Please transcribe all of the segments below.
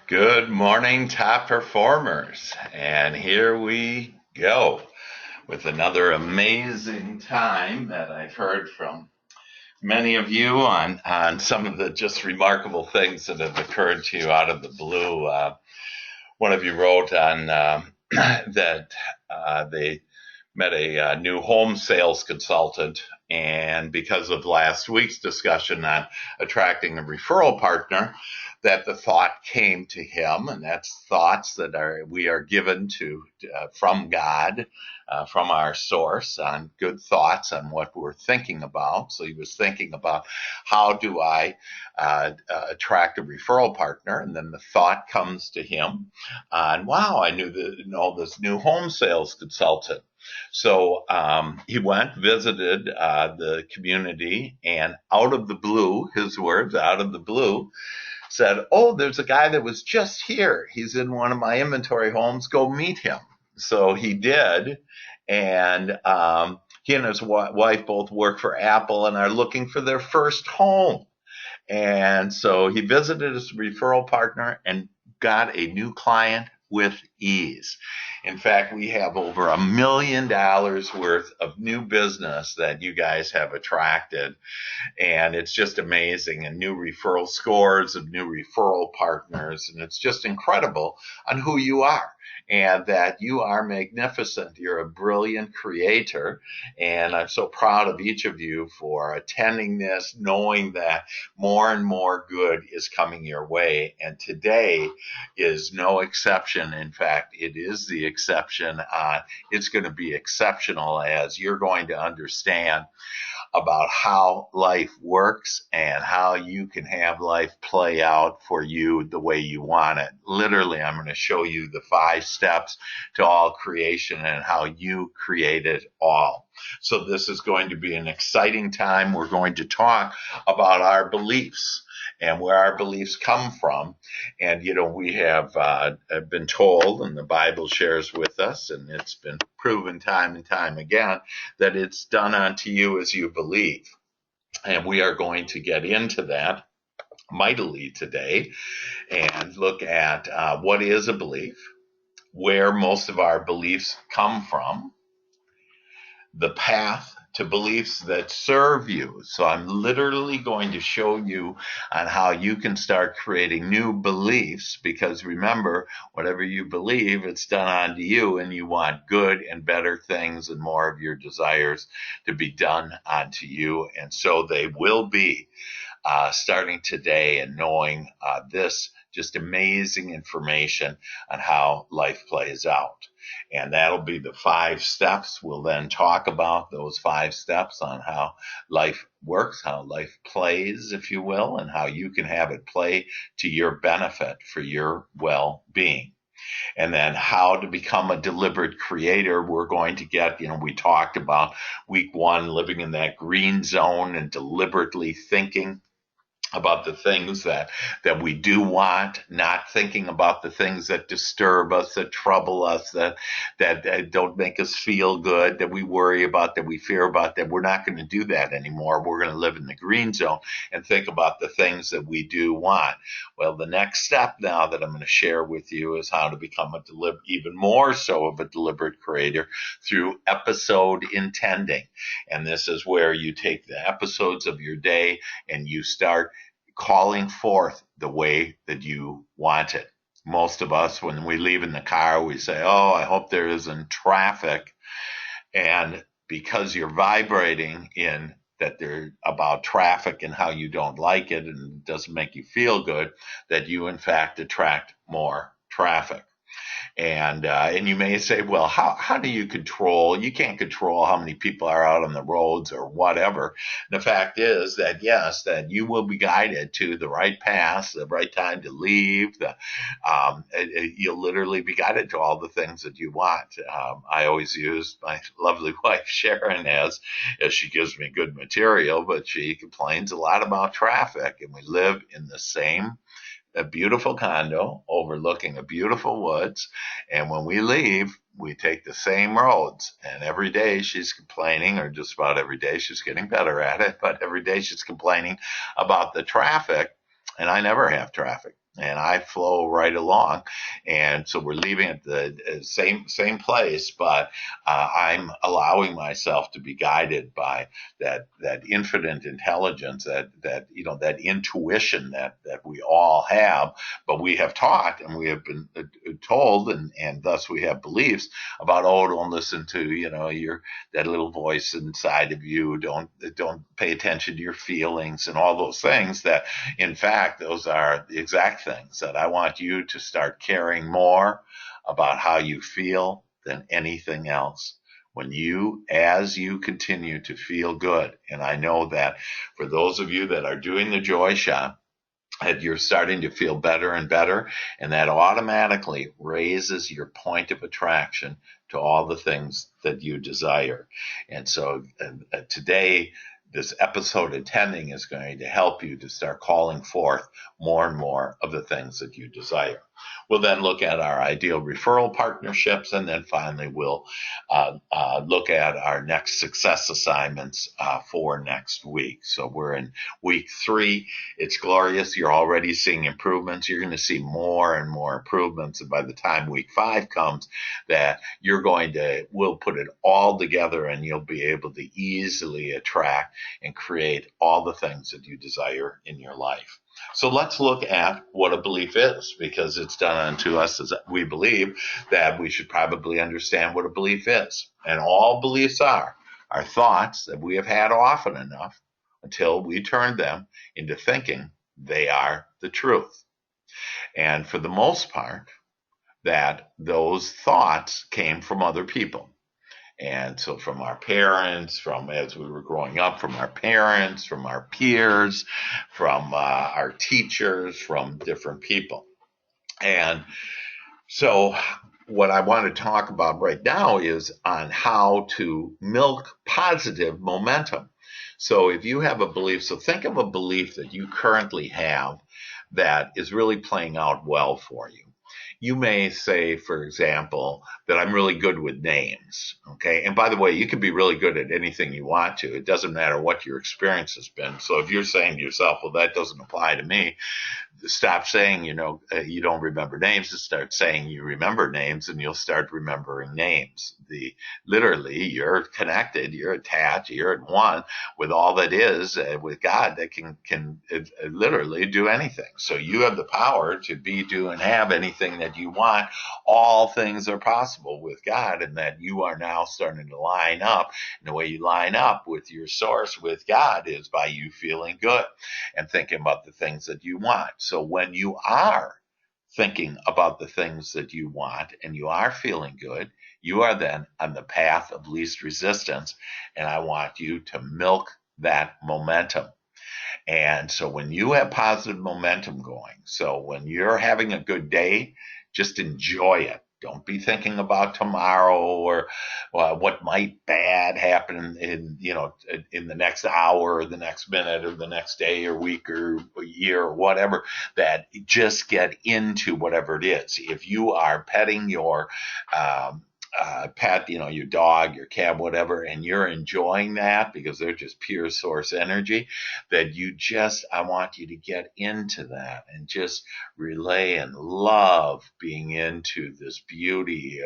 Good morning, top performers. And here we go with another amazing time that I've heard from many of you on some of the just remarkable things that have occurred to you out of the blue. One of you wrote on that they met a new home sales consultant. And because of last week's discussion on attracting a referral partner, that the thought came to him, and that's thoughts that we are given to from God, from our source, on good thoughts on what we're thinking about. So he was thinking about how do I attract a referral partner, and then the thought comes to him on wow, I know this new home sales consultant. So he went, visited the community, and out of the blue, his words, out of the blue, said, "Oh, there's a guy that was just here. He's in one of my inventory homes. Go meet him." So he did, and he and his wife both work for Apple and are looking for their first home. And so he visited his referral partner and got a new client with ease. In fact, we have over $1 million worth of new business that you guys have attracted. And it's just amazing. And new referral scores of new referral partners. And it's just incredible on who you are. And that you are magnificent. You're a brilliant creator. And I'm so proud of each of you for attending this, knowing that more and more good is coming your way. And today is no exception. In fact, it is the exception. It's going to be exceptional as you're going to understand about how life works and how you can have life play out for you the way you want it. Literally, I'm going to show you the 5 steps to all creation and how you create it all. So this is going to be an exciting time. We're going to talk about our beliefs and where our beliefs come from. And, we have been told, and the Bible shares with us, and it's been proven time and time again, that it's done unto you as you believe. And we are going to get into that mightily today and look at what is a belief, where most of our beliefs come from, the path to beliefs that serve you. So I'm literally going to show you on how you can start creating new beliefs, because remember, whatever you believe, it's done unto you, and you want good and better things and more of your desires to be done unto you. And so they will be starting today, and knowing this just amazing information on how life plays out. And that'll be the 5 steps. We'll then talk about those 5 steps on how life works, how life plays, if you will, and how you can have it play to your benefit for your well-being. And then how to become a deliberate creator. We're going to get, we talked about week 1, living in that green zone and deliberately thinking about the things that we do want, not thinking about the things that disturb us, that trouble us, that don't make us feel good, that we worry about, that we fear about. That we're not going to do that anymore. We're going to live in the green zone and think about the things that we do want. Well, the next step now that I'm going to share with you is how to become even more so of a deliberate creator through episode intending. And this is where you take the episodes of your day and you start calling forth the way that you want it. Most of us, when we leave in the car, we say, "Oh, I hope there isn't traffic." And because you're vibrating in that they're about traffic and how you don't like it and it doesn't make you feel good, that you in fact attract more traffic. And you may say, well, how do you control? You can't control how many people are out on the roads or whatever. And the fact is that, yes, that you will be guided to the right path, the right time to leave. You'll literally be guided to all the things that you want. I always use my lovely wife, Sharon, as she gives me good material, but she complains a lot about traffic. And we live in the same a beautiful condo overlooking a beautiful woods. And when we leave, we take the same roads. And every day she's complaining, or just about every day, she's getting better at it, but every day she's complaining about the traffic. And I never have traffic. and I flow right along. And so we're leaving at the same place, but I'm allowing myself to be guided by that infinite intelligence, that that intuition that we all have, but we have taught and we have been told, and thus we have beliefs about, oh, don't listen to your that little voice inside of you, don't pay attention to your feelings and all those things. That in fact, those are the exact things that I want you to start caring more about how you feel than anything else. As you continue to feel good, and I know that for those of you that are doing the Joy Shop, that you're starting to feel better and better, and that automatically raises your point of attraction to all the things that you desire. And so today, this episode attending is going to help you to start calling forth more and more of the things that you desire. We'll then look at our ideal referral partnerships, and then finally we'll look at our next success assignments for next week. So we're in week 3. It's glorious. You're already seeing improvements. You're going to see more and more improvements. And by the time week 5 comes, that we'll put it all together, and you'll be able to easily attract and create all the things that you desire in your life. So let's look at what a belief is, because it's done unto us as we believe that we should probably understand what a belief is. And all beliefs are thoughts that we have had often enough until we turn them into thinking they are the truth. And for the most part, that those thoughts came from other people. And so from our parents, from as we were growing up, from our parents, from our peers, from our teachers, from different people. And so what I want to talk about right now is on how to milk positive momentum. So if you have a belief, so think of a belief that you currently have that is really playing out well for you. You may say, for example, that I'm really good with names. Okay. And by the way, you can be really good at anything you want to. It doesn't matter what your experience has been. So if you're saying to yourself, well, that doesn't apply to me, stop saying, you don't remember names, and start saying you remember names, and you'll start remembering names. Literally, you're connected, you're attached, you're at one with all that is, with God, that can literally do anything. So you have the power to be, do, and have anything that you want. All things are possible with God, and that you are now starting to line up. And the way you line up with your source, with God, is by you feeling good and thinking about the things that you want. So when you are thinking about the things that you want and you are feeling good, you are then on the path of least resistance. And I want you to milk that momentum. And so when you have positive momentum going, so when you're having a good day, just enjoy it. Don't be thinking about tomorrow or what might bad happen in the next hour or the next minute or the next day or week or year or whatever. That just get into whatever it is. If you are petting your pet, your dog, your cat, whatever, and you're enjoying that because they're just pure source energy, that I want you to get into that and just relay and love being into this beauty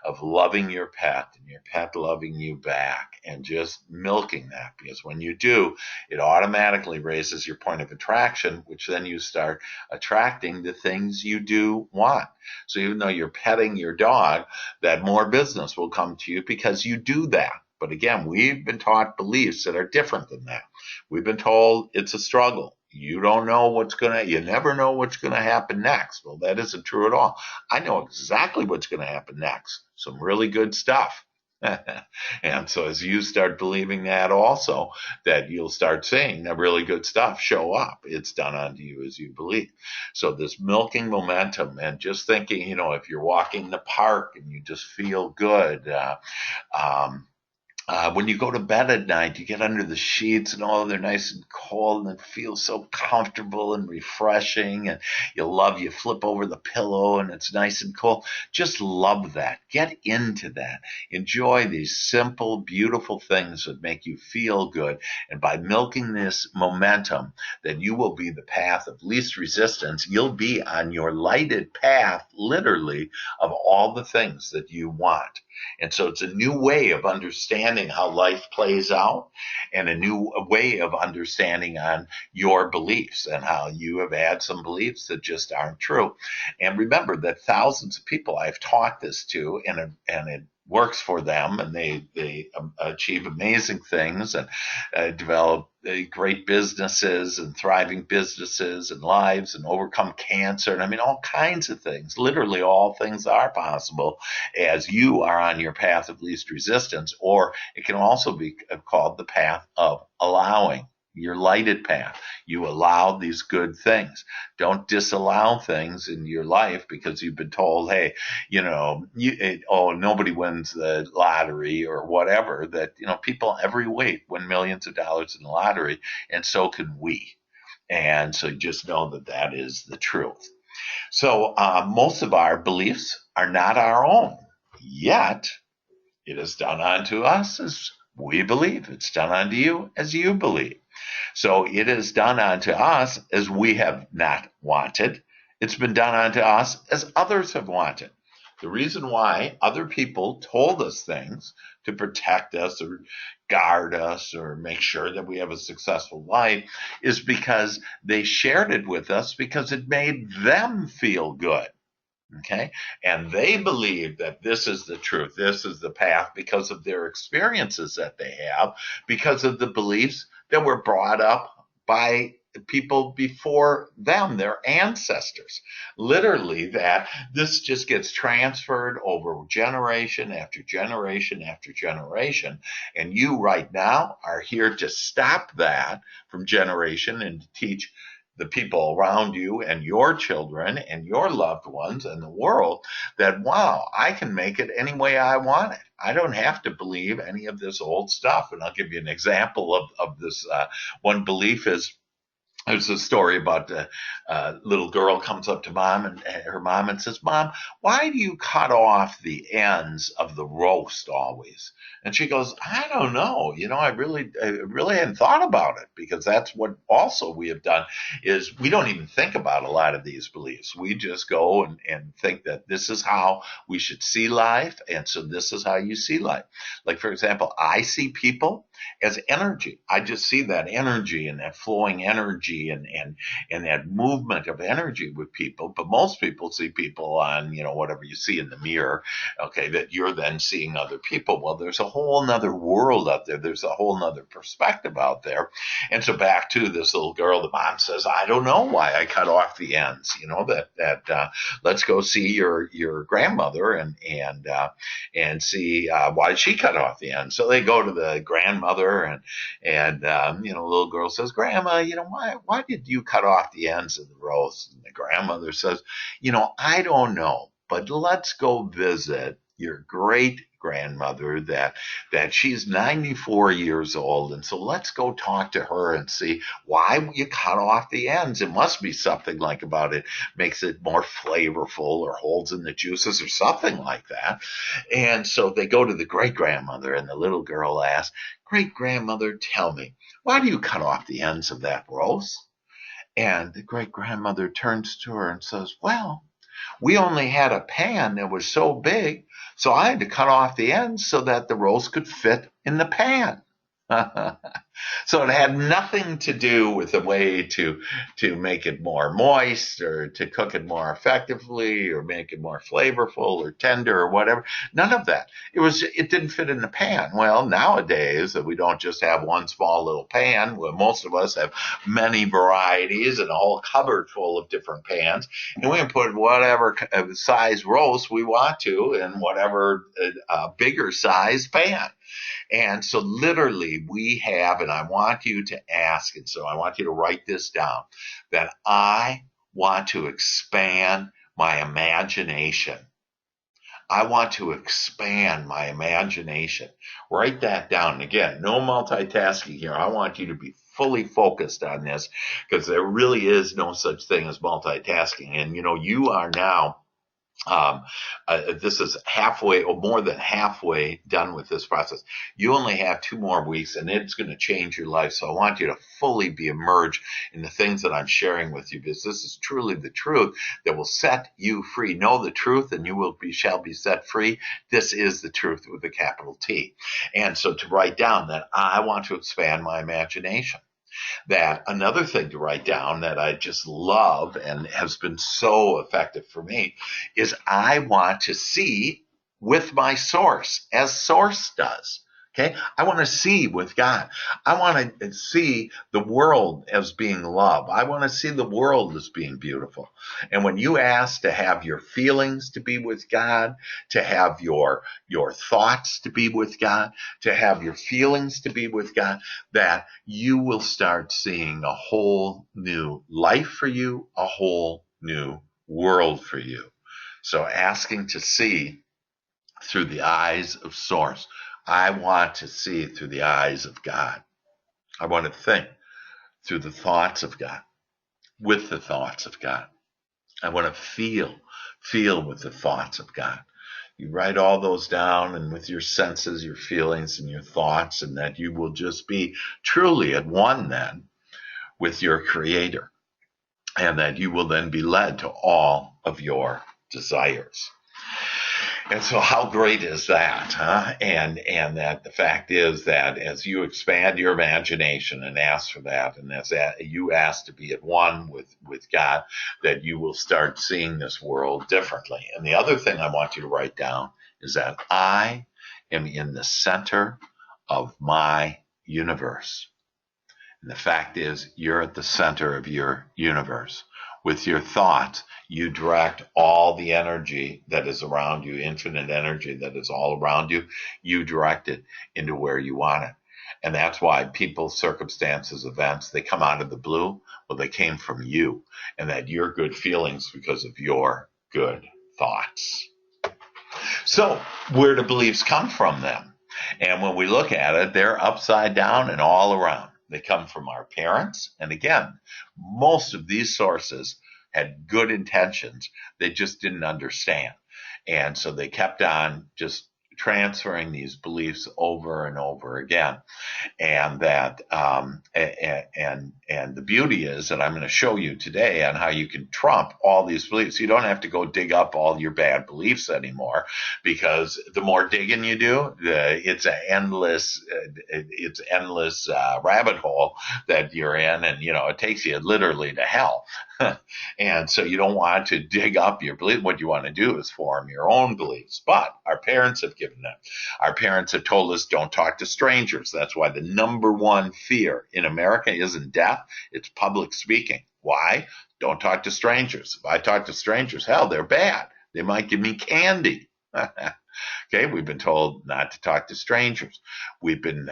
of loving your pet and your pet loving you back, and just milking that, because when you do, it automatically raises your point of attraction, which then you start attracting the things you do want. So even though you're petting your dog, that more business will come to you because you do that. But again, we've been taught beliefs that are different than that. We've been told it's a struggle. You never know what's going to happen next. Well, that isn't true at all. I know exactly what's going to happen next. Some really good stuff. And so as you start believing that also, that you'll start seeing that really good stuff show up. It's done unto you as you believe. So this milking momentum, and just thinking, if you're walking the park and you just feel good, When you go to bed at night, you get under the sheets and they're nice and cold and it feels so comfortable and refreshing. And you flip over the pillow and it's nice and cold. Just love that. Get into that. Enjoy these simple, beautiful things that make you feel good. And by milking this momentum, that you will be the path of least resistance. You'll be on your lighted path, literally, of all the things that you want. And so it's a new way of understanding how life plays out and a new way of understanding on your beliefs and how you have had some beliefs that just aren't true. And remember that thousands of people I've taught this to, and it works for them, and they achieve amazing things and develop great businesses and thriving businesses and lives and overcome cancer. And I mean, all kinds of things. Literally, all things are possible as you are on your path of least resistance, or it can also be called the path of allowing. Your lighted path. You allow these good things. Don't disallow things in your life because you've been told, hey, nobody wins the lottery or whatever. That, people every week win millions of dollars in the lottery, and so can we. And so just know that that is the truth. So most of our beliefs are not our own, yet it is done unto us as we believe. It's done unto you as you believe. So it is done unto us as we have not wanted. It's been done unto us as others have wanted. The reason why other people told us things to protect us or guard us or make sure that we have a successful life is because they shared it with us because it made them feel good. Okay. And they believe that this is the truth. This is the path because of their experiences that they have, because of the beliefs that were brought up by people before them, their ancestors. Literally, that this just gets transferred over generation after generation after generation. And you right now are here to stop that from generation and to teach the people around you and your children and your loved ones and the world that, wow, I can make it any way I want it. I don't have to believe any of this old stuff. And I'll give you an example of this. One belief is, there's a story about a little girl comes up to mom and her mom and says, Mom, why do you cut off the ends of the roast always? And she goes, I don't know. I really hadn't thought about it, because that's what also we have done is we don't even think about a lot of these beliefs. We just go and think that this is how we should see life. And so this is how you see life. Like, for example, I see people as energy. I just see that energy and that flowing energy and that movement of energy with people. But most people see people on, whatever you see in the mirror, okay, that you're then seeing other people. Well, there's a whole nother world out there. There's a whole nother perspective out there. And so back to this little girl, the mom says, I don't know why I cut off the ends, let's go see your grandmother and see why she cut off the ends. So they go to the grandmother and the little girl says, Grandma, why did you cut off the ends of the roast? And the grandmother says, I don't know, but let's go visit your great grandmother that she's 94 years old. And so let's go talk to her and see why you cut off the ends. It must be something like about it makes it more flavorful or holds in the juices or something like that. And so they go to the great grandmother, and the little girl asks, Great grandmother, tell me, why do you cut off the ends of that roast? And the great grandmother turns to her and says, Well, we only had a pan that was so big, so I had to cut off the ends so that the roast could fit in the pan. So it had nothing to do with a way to make it more moist or to cook it more effectively or make it more flavorful or tender or whatever. None of that. It didn't fit in the pan. Well, nowadays we don't just have one small little pan. Well, most of us have many varieties and a whole cupboard full of different pans, and we can put whatever size roast we want to in whatever bigger size pan. And so literally we have, and I want you to ask, and so I want you to write this down, that I want to expand my imagination. I want to expand my imagination. Write that down. Again, no multitasking here. I want you to be fully focused on this because there really is no such thing as multitasking. And, you are now um, this is halfway or more than halfway done with this process. You only have 2 more weeks and it's going to change your life. So I want you to fully be immersed in the things that I'm sharing with you because this is truly the truth that will set you free. Know the truth and shall be set free. This is the truth with a capital T. And so to write down that I want to expand my imagination. That another thing to write down that I just love and has been so effective for me is I want to see with my source as source does. Okay. I want to see with God. I want to see the world as being love. I want to see the world as being beautiful. And when you ask to have your feelings to be with God, to have your thoughts to be with God, to have your feelings to be with God, that you will start seeing a whole new life for you, a whole new world for you. So asking to see through the eyes of source. I want to see through the eyes of God. I want to think through the thoughts of God, with the thoughts of God. I want to feel with the thoughts of God. You write all those down and with your senses, your feelings, and your thoughts, and that you will just be truly at one then with your Creator, and that you will then be led to all of your desires. And so how great is that, huh? And that the fact is that as you expand your imagination and ask for that, and as you ask to be at one with God, that you will start seeing this world differently. And the other thing I want you to write down is that I am in the center of my universe. And the fact is, you're at the center of your universe. With your thoughts, you direct all the energy that is around you, infinite energy that is all around you. You direct it into where you want it. And that's why people, circumstances, events, they come out of the blue. Well, they came from you, and that your good feelings because of your good thoughts. So where do beliefs come from then? And when we look at it, they're upside down and all around. They come from our parents. And again, most of these sources had good intentions. They just didn't understand. And so they kept on just transferring these beliefs over and over again. And that and the beauty is that I'm going to show you today on how you can trump all these beliefs. You don't have to go dig up all your bad beliefs anymore, because the more digging you do, it's an endless rabbit hole that you're in, and it takes you literally to hell. And so you don't want to dig up your beliefs. What you want to do is form your own beliefs. But our parents have given them. Our parents have told us don't talk to strangers. That's why the number one fear in America isn't death, it's public speaking. Why? Don't talk to strangers. If I talk to strangers, hell, they're bad. They might give me candy. Okay, we've been told not to talk to strangers. We've been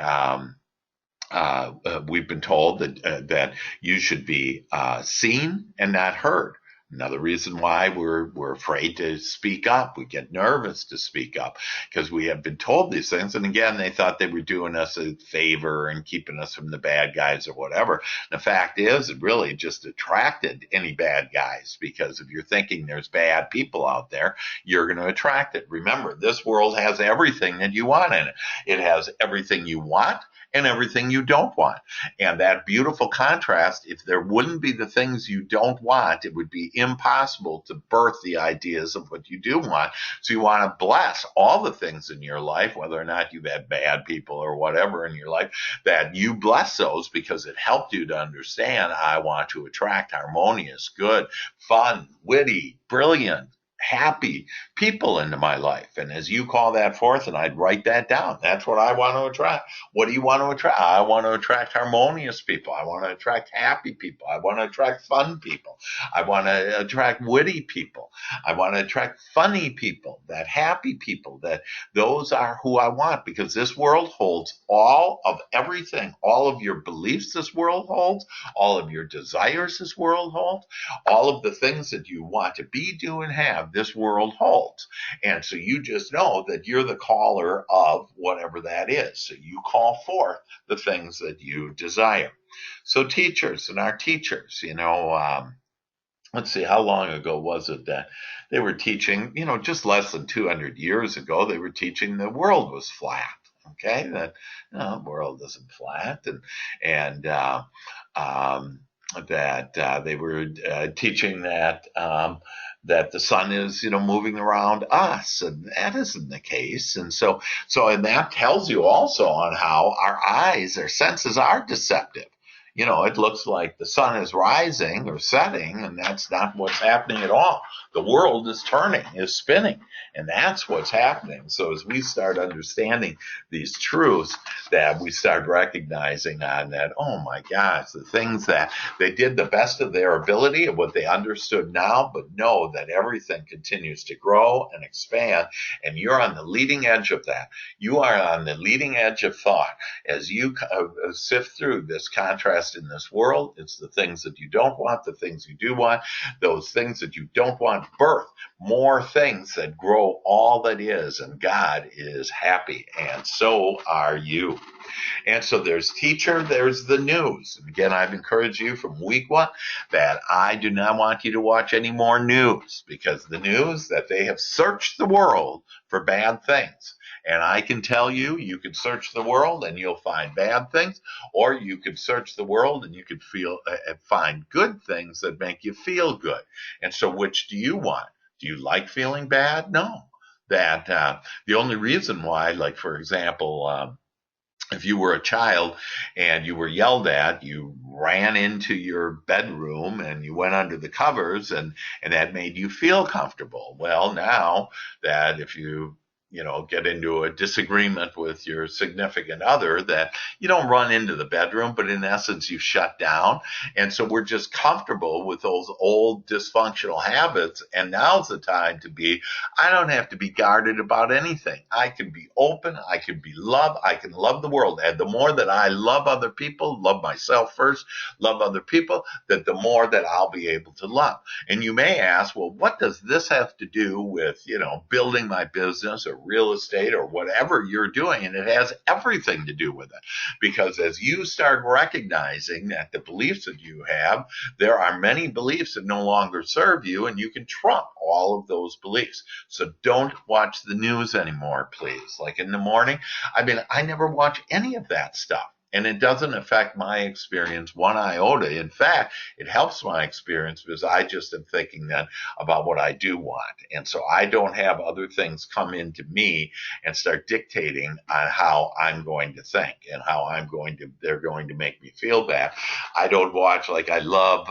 told that you should be seen and not heard. Another reason why we're afraid to speak up. We get nervous to speak up because we have been told these things. And again, they thought they were doing us a favor and keeping us from the bad guys or whatever. The fact is, it really just attracted any bad guys, because if you're thinking there's bad people out there, you're going to attract it. Remember, this world has everything that you want in it. It has everything you want and everything you don't want. And that beautiful contrast, if there wouldn't be the things you don't want, it would be impossible to birth the ideas of what you do want. So you want to bless all the things in your life, whether or not you've had bad people or whatever in your life, that you bless those because it helped you to understand, I want to attract harmonious, good, fun, witty, brilliant, happy people into my life. And as you call that forth, and I'd write that down, that's what I want to attract. What do you want to attract? I want to attract harmonious people. I want to attract happy people. I want to attract fun people. I want to attract witty people. I want to attract funny people, that happy people, that those are who I want, because this world holds all of everything, all of your beliefs this world holds, all of your desires this world holds, all of the things that you want to be, do, and have. this world holds. And so you just know that you're the caller of whatever that is. So you call forth the things that you desire. So teachers and our teachers, let's see, how long ago was it that they were teaching, just less than 200 years ago, they were teaching the world was flat. Okay, that the world isn't flat, and that they were teaching that the sun is, moving around us, and that isn't the case. And and that tells you also on how our eyes, our senses are deceptive. It looks like the sun is rising or setting, and that's not what's happening at all. The world is turning, is spinning, and that's what's happening. So as we start understanding these truths, that we start recognizing on that, oh my gosh, the things that they did the best of their ability and what they understood now, but know that everything continues to grow and expand, and you're on the leading edge of that. You are on the leading edge of thought as you sift through this contrast in this world. It's the things that you don't want, the things you do want, those things that you don't want birth more things that grow all that is, and God is happy, and so are you. And so there's teacher, there's the news. And again, I've encouraged you from week 1 that I do not want you to watch any more news, because the news that they have searched the world for bad things. And I can tell you, you can search the world and you'll find bad things, or you can search the world and you can find good things that make you feel good. And so which do you want? Do you like feeling bad? No. That the only reason why, like, for example, if you were a child and you were yelled at, you ran into your bedroom and you went under the covers, and that made you feel comfortable. Well, now that if you get into a disagreement with your significant other, that you don't run into the bedroom, but in essence, you shut down. And so we're just comfortable with those old dysfunctional habits. And now's the time I don't have to be guarded about anything. I can be open. I can be loved. I can love the world. And the more that I love other people, love myself first, love other people, that the more that I'll be able to love. And you may ask, well, what does this have to do with, building my business or real estate or whatever you're doing? And it has everything to do with it, because as you start recognizing that the beliefs that you have, there are many beliefs that no longer serve you, and you can trump all of those beliefs. So don't watch the news anymore, please. Like in the morning, I never watch any of that stuff. And it doesn't affect my experience one iota. In fact, it helps my experience, because I just am thinking then about what I do want. And so I don't have other things come into me and start dictating on how I'm going to think and how they're going to make me feel bad. I don't watch, like, I love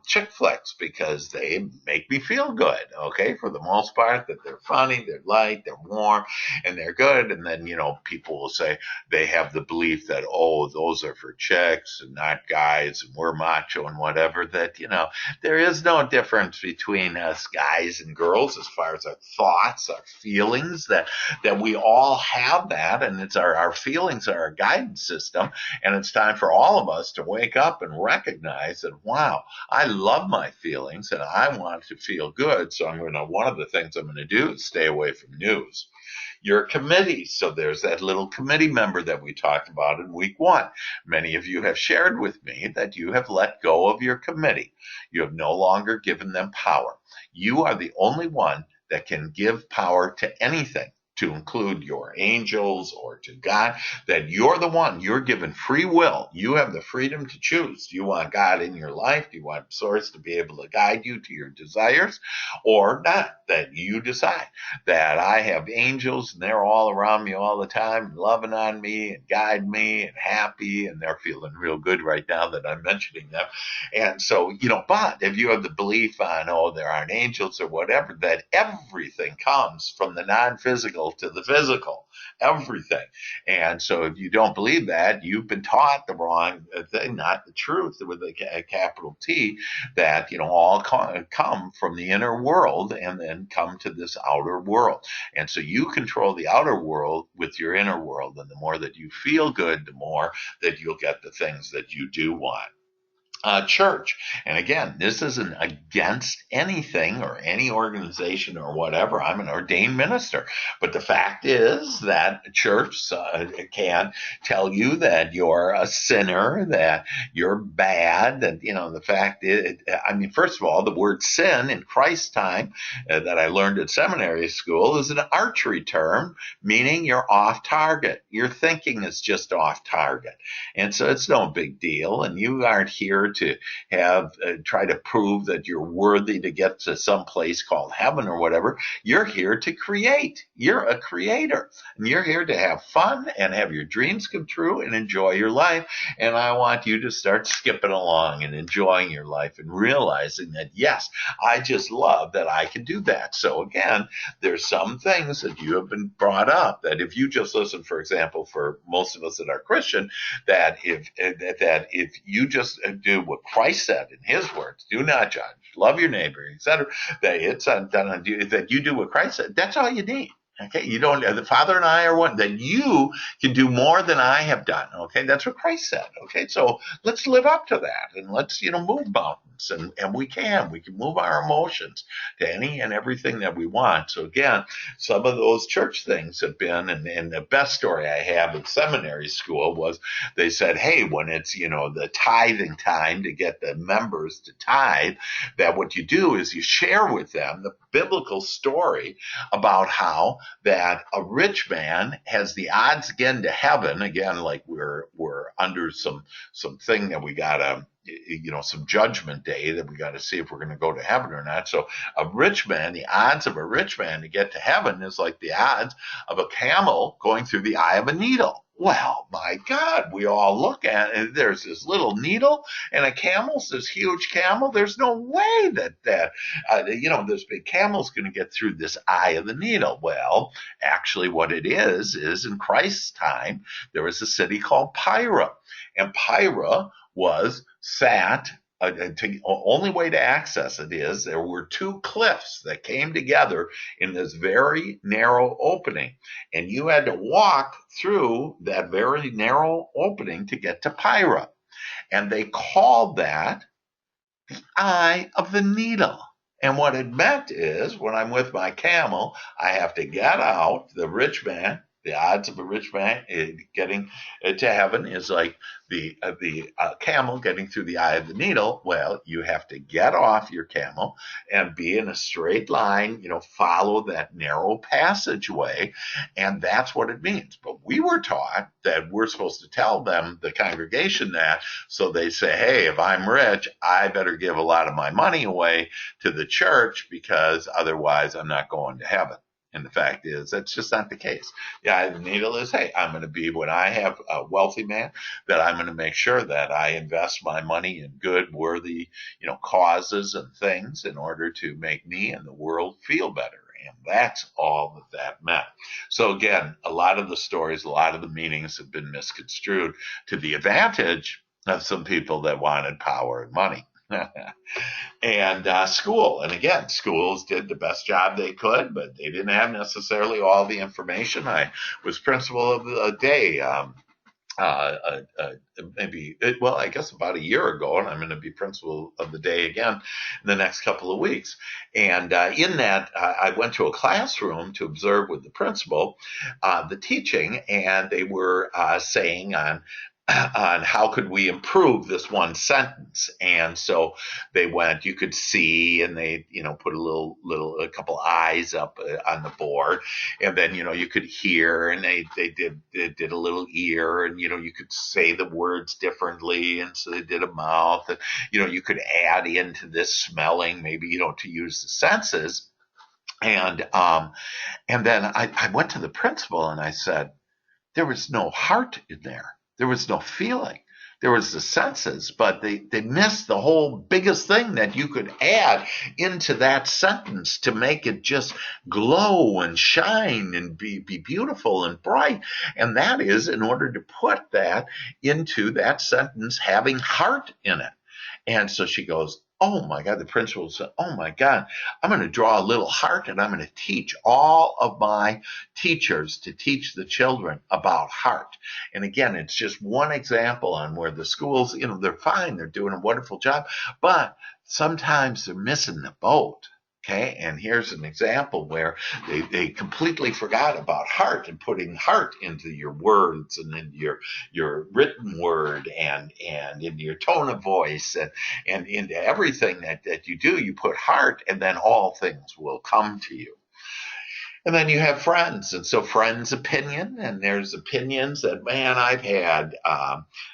chick flicks because they make me feel good, okay, for the most part, that they're funny, they're light, they're warm, and they're good. And then, people will say they have the belief that, oh, those are for chicks and not guys, and we're macho and whatever, that, there is no difference between us guys and girls as far as our thoughts, our feelings, that we all have that, and it's our feelings are our guidance system. And it's time for all of us to wake up and recognize that, wow, I love my feelings and I want to feel good. So one of the things I'm going to do is stay away from news. Your committees. So there's that little committee member that we talked about in week 1. Many of you have shared with me that you have let go of your committee. You have no longer given them power. You are the only one that can give power to anything, to include your angels or to God, that you're the one. You're given free will. You have the freedom to choose. Do you want God in your life? Do you want Source to be able to guide you to your desires, or not? That you decide that I have angels and they're all around me all the time, loving on me and guide me and happy, and they're feeling real good right now that I'm mentioning them. And so, but if you have the belief on, oh, there aren't angels or whatever, that everything comes from the non-physical to the physical, everything. And so if you don't believe that, you've been taught the wrong thing, not the truth with a capital T, that, all come from the inner world and then come to this outer world. And so you control the outer world with your inner world. And the more that you feel good, the more that you'll get the things that you do want. church. And again, this isn't against anything or any organization or whatever. I'm an ordained minister. But the fact is that church can tell you that you're a sinner, that you're bad. That, the fact is, I mean, first of all, the word sin in Christ's time that I learned at seminary school is an archery term, meaning you're off target. Your thinking is just off target. And so it's no big deal. And you aren't here to have try to prove that you're worthy to get to some place called heaven or whatever. You're here to create. You're a creator, and you're here to have fun and have your dreams come true and enjoy your life. And I want you to start skipping along and enjoying your life and realizing that, yes, I just love that I can do that. So again, there's some things that you have been brought up that if you just listen, for example, for most of us that are Christian, that if you just do what Christ said in his words, do not judge, love your neighbor, etc., that it's done on you, that you do what Christ said, that's all you need. Okay, you don't. The Father and I are one. That you can do more than I have done. Okay, that's what Christ said. Okay, so let's live up to that, and let's move mountains, and we can move our emotions to any and everything that we want. So again, some of those church things have been, and the best story I have in seminary school was they said, hey, when it's the tithing time to get the members to tithe, that what you do is you share with them the biblical story about how that a rich man has the odds again to heaven. Again, like we're under some thing that we gotta, some judgment day that we got to see if we're going to go to heaven or not. So a rich man, the odds of a rich man to get to heaven is like the odds of a camel going through the eye of a needle. Well, my God, we all look at it. There's this little needle, and a camel's this huge camel. There's no way that this big camel's going to get through this eye of the needle. Well, actually, what it is in Christ's time, there was a city called Pyra, and Pyra was sat. Only way to access it is there were two cliffs that came together in this very narrow opening, and you had to walk through that very narrow opening to get to Pyra, and they called that the eye of the needle. And what it meant is when I'm with my camel, I have to get out. The rich man, the odds of a rich man getting to heaven is like the camel getting through the eye of the needle. Well, you have to get off your camel and be in a straight line, follow that narrow passageway. And that's what it means. But we were taught that we're supposed to tell them, the congregation, that. So they say, hey, if I'm rich, I better give a lot of my money away to the church because otherwise I'm not going to heaven. And the fact is, that's just not the case. The needle is, hey, I'm going to be, when I have a wealthy man, that I'm going to make sure that I invest my money in good, worthy, causes and things in order to make me and the world feel better. And that's all that meant. So again, a lot of the stories, a lot of the meanings have been misconstrued to the advantage of some people that wanted power and money. And school. And again, schools did the best job they could, but they didn't have necessarily all the information. I was principal of a day, I guess about a year ago, and I'm going to be principal of the day again in the next couple of weeks. And in that, I went to a classroom to observe with the principal the teaching, and they were saying on how could we improve this one sentence. And so they went, you could see, and they, put a couple eyes up on the board, and then, you could hear, and they did a little ear, and, you could say the words differently. And so they did a mouth, and, you could add into this smelling, maybe, to use the senses. And then I went to the principal and I said, there was no heart in there. There was no feeling. There was the senses, but they missed the whole biggest thing that you could add into that sentence to make it just glow and shine and be beautiful and bright. And that is in order to put that into that sentence having heart in it. And so she goes, oh my God, the principal said, oh my God, I'm going to draw a little heart and I'm going to teach all of my teachers to teach the children about heart. And again, it's just one example on where the schools, they're fine. They're doing a wonderful job, but sometimes they're missing the boat. Okay, and here's an example where they completely forgot about heart and putting heart into your words and into your written word and into your tone of voice and into everything that you do. You put heart, and then all things will come to you. And then you have friends. And so friends' opinion, and there's opinions that, man, I've had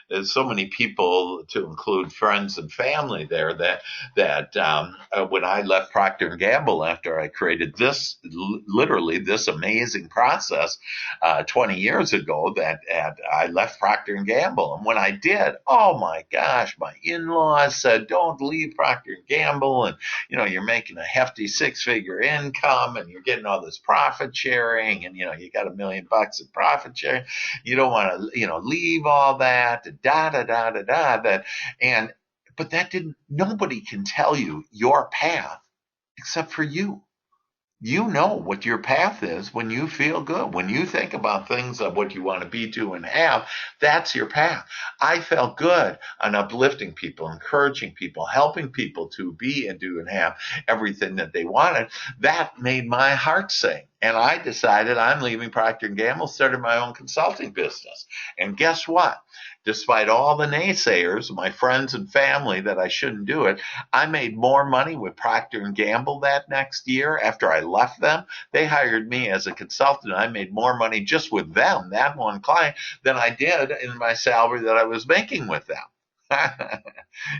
there's so many people, to include friends and family there, that when I left Procter and Gamble after I created this, literally this amazing process 20 years ago, that I left Procter and Gamble. And when I did, oh my gosh, my in-laws said, don't leave Procter and Gamble. And, you're making a hefty 6-figure income and you're getting all this profit sharing, and, you got $1 million in profit sharing. You don't want to, leave all that, da, da, da, da, da, but nobody can tell you your path except for you. You know what your path is when you feel good. When you think about things of what you want to be, do, and have, that's your path. I felt good on uplifting people, encouraging people, helping people to be and do and have everything that they wanted. That made my heart sing. And I decided I'm leaving Procter & Gamble, started my own consulting business. And guess what? Despite all the naysayers, my friends and family, that I shouldn't do it, I made more money with Procter & Gamble that next year after I left them. They hired me as a consultant. I made more money just with them, that one client, than I did in my salary that I was making with them.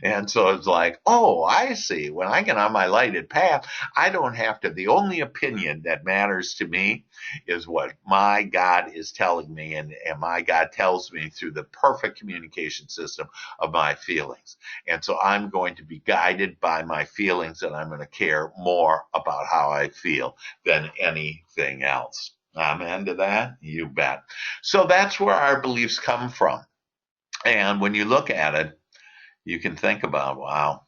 And so it's like, oh, I see. When I get on my lighted path, I don't have to. The only opinion that matters to me is what my God is telling me. And my God tells me through the perfect communication system of my feelings. And so I'm going to be guided by my feelings, and I'm going to care more about how I feel than anything else. Amen to that? You bet. So that's where our beliefs come from. And when you look at it, you can think about, wow,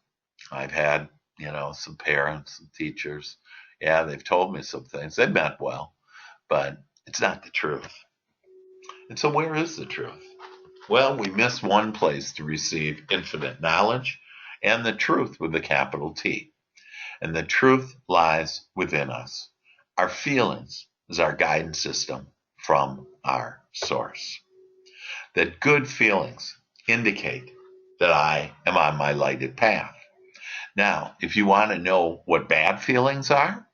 I've had, some parents and teachers. Yeah, they've told me some things. They meant well, but it's not the truth. And so where is the truth? Well, we miss one place to receive infinite knowledge and the truth with a capital T. And the truth lies within us. Our feelings is our guidance system from our source. That good feelings indicate that I am on my lighted path. Now, if you want to know what bad feelings are,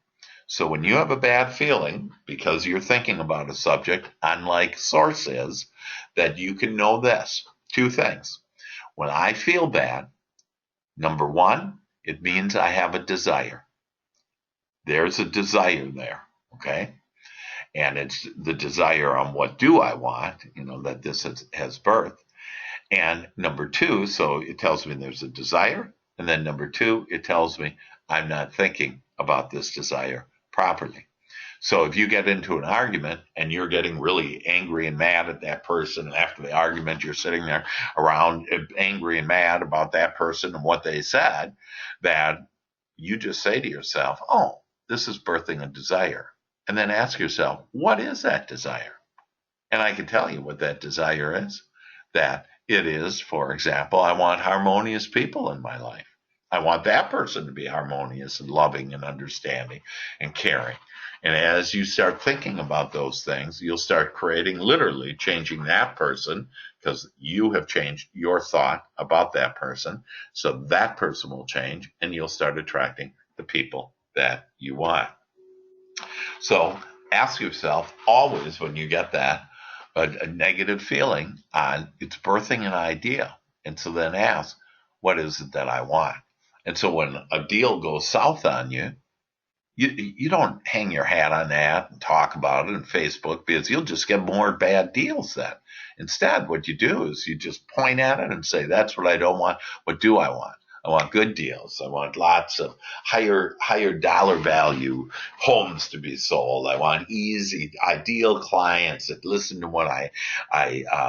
so when you have a bad feeling because you're thinking about a subject, unlike source is, that you can know this, 2 things. When I feel bad, number 1, it means I have a desire. There's a desire there, okay? And it's the desire on what do I want, that this has birth. And number 2, so it tells me there's a desire. And then number 2, it tells me I'm not thinking about this desire properly. So if you get into an argument and you're getting really angry and mad at that person, and after the argument you're sitting there around angry and mad about that person and what they said, that you just say to yourself, oh, this is birthing a desire. And then ask yourself, what is that desire? And I can tell you what that desire is. That it is, for example, I want harmonious people in my life. I want that person to be harmonious and loving and understanding and caring. And as you start thinking about those things, you'll start literally changing that person, because you have changed your thought about that person. So that person will change, and you'll start attracting the people that you want. So ask yourself always when you get that, a negative feeling, it's birthing an idea. And so then ask, what is it that I want? And so when a deal goes south on you, you don't hang your hat on that and talk about it on Facebook, because you'll just get more bad deals then. Instead, what you do is you just point at it and say, that's what I don't want. What do I want? I want good deals. I want lots of higher dollar value homes to be sold. I want easy, ideal clients that listen to what I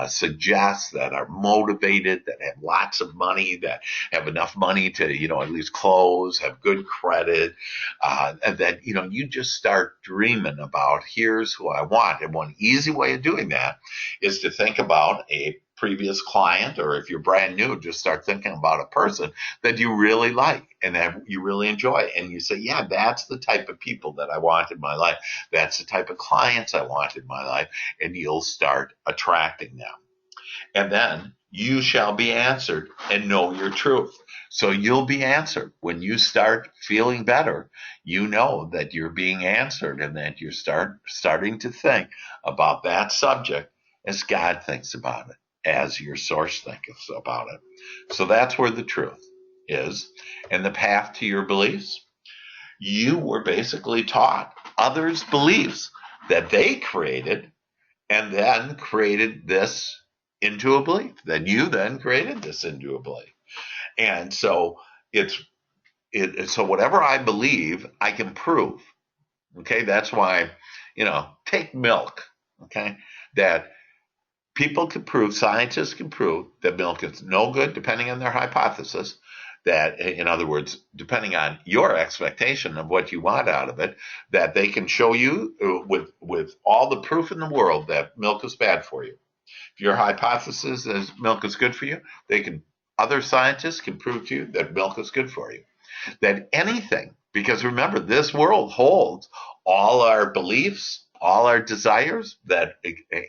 suggest, that are motivated, that have lots of money, that have enough money to, at least close, have good credit, and that, you just start dreaming about, here's who I want. And one easy way of doing that is to think about a previous client, or if you're brand new, just start thinking about a person that you really like and that you really enjoy. And you say, yeah, that's the type of people that I want in my life. That's the type of clients I want in my life. And you'll start attracting them. And then you shall be answered and know your truth. So you'll be answered. When you start feeling better, you know that you're being answered and that you're starting to think about that subject as God thinks about it, as your source thinks about it. So that's where the truth is. And the path to your beliefs, you were basically taught others' beliefs that they created and then created this into a belief. Then you then created this into a belief. And so so whatever I believe, I can prove. Okay, that's why, take milk. Okay, that people can prove, scientists can prove that milk is no good, depending on their hypothesis. That, in other words, depending on your expectation of what you want out of it, that they can show you with all the proof in the world that milk is bad for you. If your hypothesis is milk is good for you, other scientists can prove to you that milk is good for you. That anything, because remember, this world holds all our beliefs, all our desires,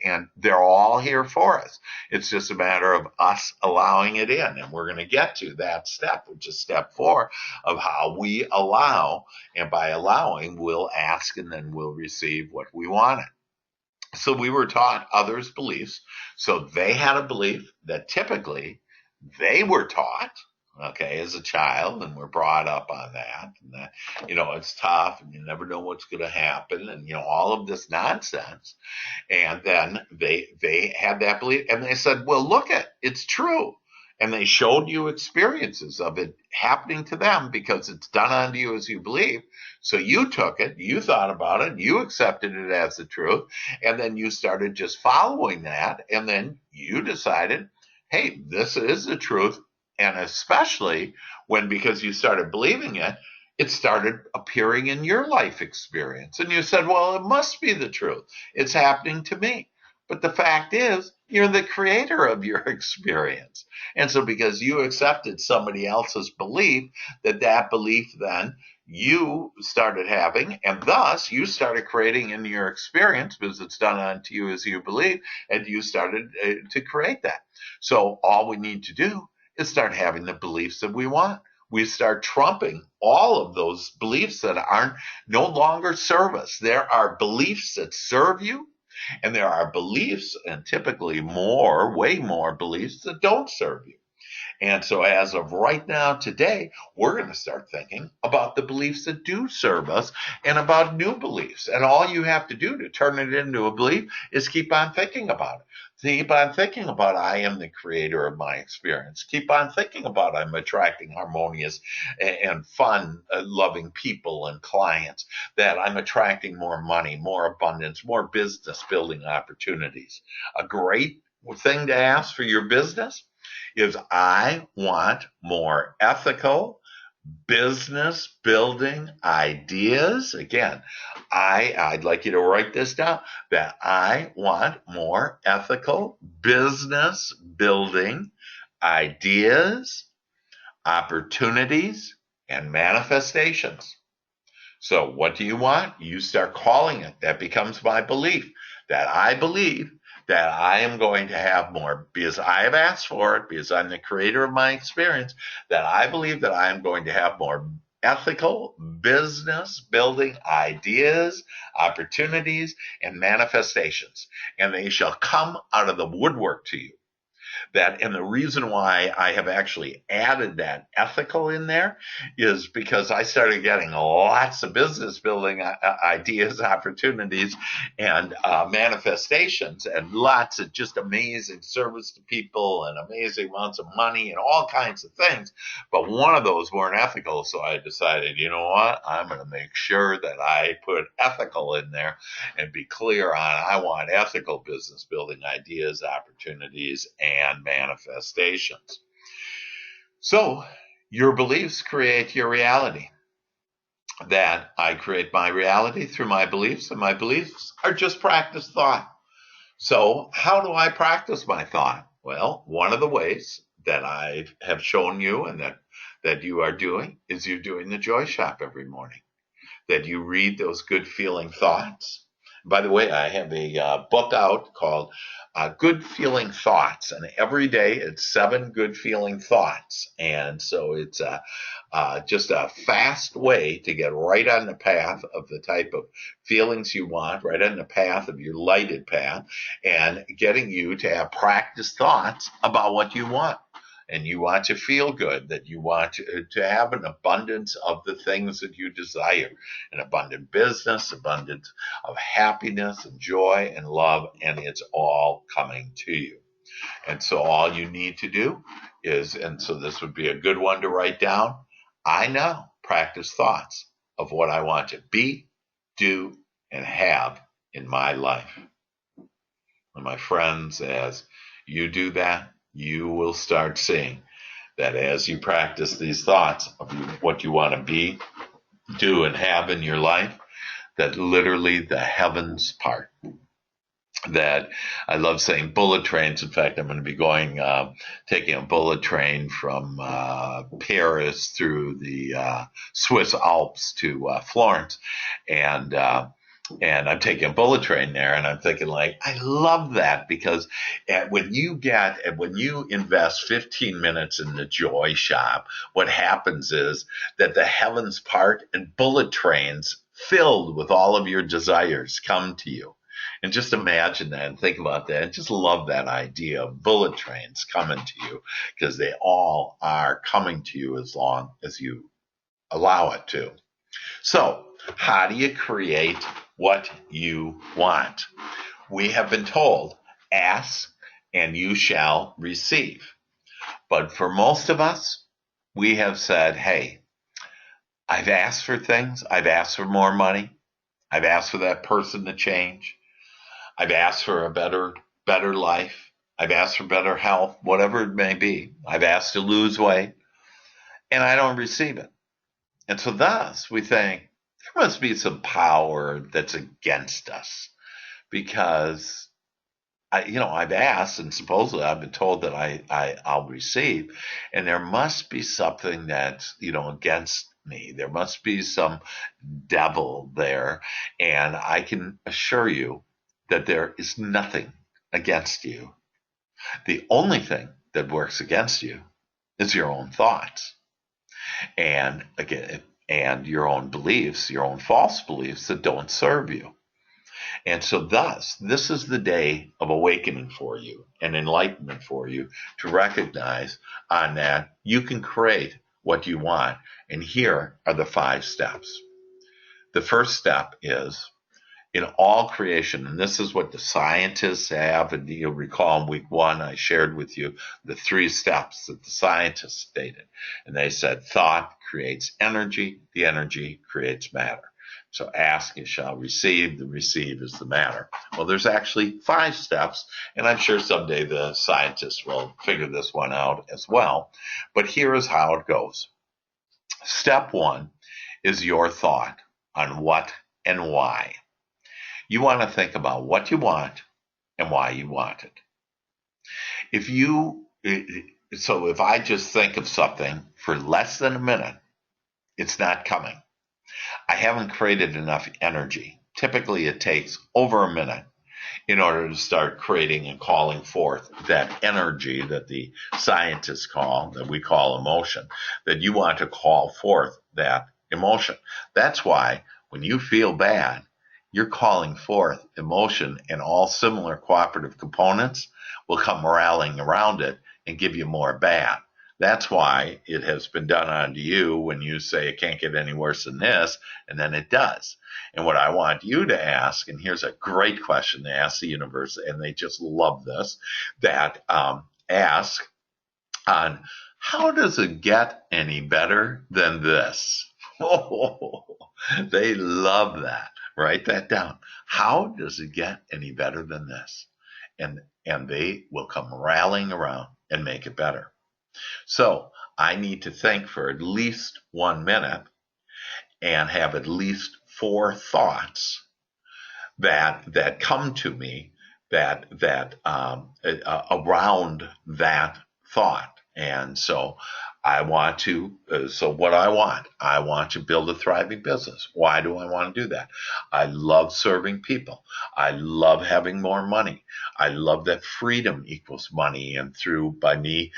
and they're all here for us. It's just a matter of us allowing it in. And we're going to get to that step, which is step 4 of how we allow. And by allowing, we'll ask and then we'll receive what we wanted. So we were taught others' beliefs. So they had a belief that typically they were taught, okay, as a child, and were brought up on that. And that, it's tough and you never know what's going to happen and, all of this nonsense. And then they had that belief and they said, well, look it's true. And they showed you experiences of it happening to them because it's done unto you as you believe. So you took it, you thought about it, you accepted it as the truth, and then you started just following that. And then you decided, hey, this is the truth. And especially because you started believing it, it started appearing in your life experience. And you said, well, it must be the truth. It's happening to me. But the fact is, you're the creator of your experience. And so because you accepted somebody else's belief, that belief then you started having, and thus you started creating in your experience because it's done unto you as you believe, and you started to create that. So all we need to do is start having the beliefs that we want. We start trumping all of those beliefs that no longer serve us. There are beliefs that serve you, and there are beliefs, and typically way more beliefs that don't serve you. And so as of right now, today, we're going to start thinking about the beliefs that do serve us and about new beliefs. And all you have to do to turn it into a belief is keep on thinking about it. Keep on thinking about I am the creator of my experience. Keep on thinking about I'm attracting harmonious and fun, loving people and clients, that I'm attracting more money, more abundance, more business building opportunities. A great thing to ask for your business is I want more ethical business building ideas. Again, I'd like you to write this down, that I want more ethical business building ideas, opportunities, and manifestations. So what do you want? You start calling it. That becomes my belief, that I believe that I am going to have more because I have asked for it, because I'm the creator of my experience, that I believe that I am going to have more ethical business building ideas, opportunities, and manifestations. And they shall come out of the woodwork to you. And the reason why I have actually added that ethical in there is because I started getting lots of business building ideas, opportunities, and manifestations, and lots of just amazing service to people and amazing amounts of money and all kinds of things. But one of those weren't ethical. So I decided, you know what? I'm going to make sure that I put ethical in there and be clear on I want ethical business building ideas, opportunities, and manifestations. So your beliefs create your reality. That I create my reality through my beliefs, and my beliefs are just practice thought. So how do I practice my thought? Well, one of the ways that I have shown you and that you are doing is you're doing the joy shop every morning, that you read those good feeling thoughts. By the way, I have a book out called Good Feeling Thoughts, and every day it's 7 good feeling thoughts. And so it's just a fast way to get right on the path of the type of feelings you want, right on the path of your lighted path, and getting you to have practice thoughts about what you want. And you want to feel good, that you want to have an abundance of the things that you desire, an abundant business, abundance of happiness and joy and love, and it's all coming to you. And so all you need to do is, and so this would be a good one to write down, I now practice thoughts of what I want to be, do, and have in my life. And my friends, as you do that, you will start seeing that as you practice these thoughts of what you want to be, do, and have in your life, that literally the heavens part. That I love saying bullet trains. In fact, I'm going to be going, taking a bullet train from Paris through the Swiss Alps to Florence. And I'm taking a bullet train there, and I'm thinking, like, I love that, because when you invest 15 minutes in the joy shop, what happens is that the heavens part and bullet trains filled with all of your desires come to you. And just imagine that and think about that. And just love that idea of bullet trains coming to you, because they all are coming to you as long as you allow it to. So, how do you create what you want? We have been told, ask and you shall receive. But for most of us, we have said, hey, I've asked for things. I've asked for more money. I've asked for that person to change. I've asked for a better life. I've asked for better health, whatever it may be. I've asked to lose weight, and I don't receive it. And so thus we think there must be some power that's against us, because I've asked, and supposedly I've been told that I'll receive, and there must be something that's against me. There must be some devil there, and I can assure you that there is nothing against you. The only thing that works against you is your own thoughts, and again, and your own beliefs, your own false beliefs that don't serve you. And so thus, this is the day of awakening for you and enlightenment for you, to recognize on that you can create what you want. And here are the 5 steps. The first step is, in all creation, and this is what the scientists have, and you'll recall in week 1, I shared with you the 3 steps that the scientists stated. And they said, thought creates energy, the energy creates matter. So ask, you shall receive, the receive is the matter. Well, there's actually 5 steps, and I'm sure someday the scientists will figure this one out as well. But here is how it goes. Step 1 is your thought on what and why. You want to think about what you want and why you want it. If I just think of something for less than a minute, it's not coming. I haven't created enough energy. Typically, it takes over a minute in order to start creating and calling forth that energy that the scientists call, that we call emotion, that you want to call forth that emotion. That's why when you feel bad, you're calling forth emotion, and all similar cooperative components will come rallying around it and give you more bad. That's why it has been done onto you when you say it can't get any worse than this, and then it does. And what I want you to ask, and here's a great question to ask the universe, and they just love this, that ask on how does it get any better than this? Oh, they love that. Write that down. How does it get any better than this? And they will come rallying around and make it better. So I need to think for at least 1 minute and have at least 4 thoughts that come to me that around that thought. And so I want to, I want to build a thriving business. Why do I want to do that? I love serving people. I love having more money. I love that freedom equals money. And by me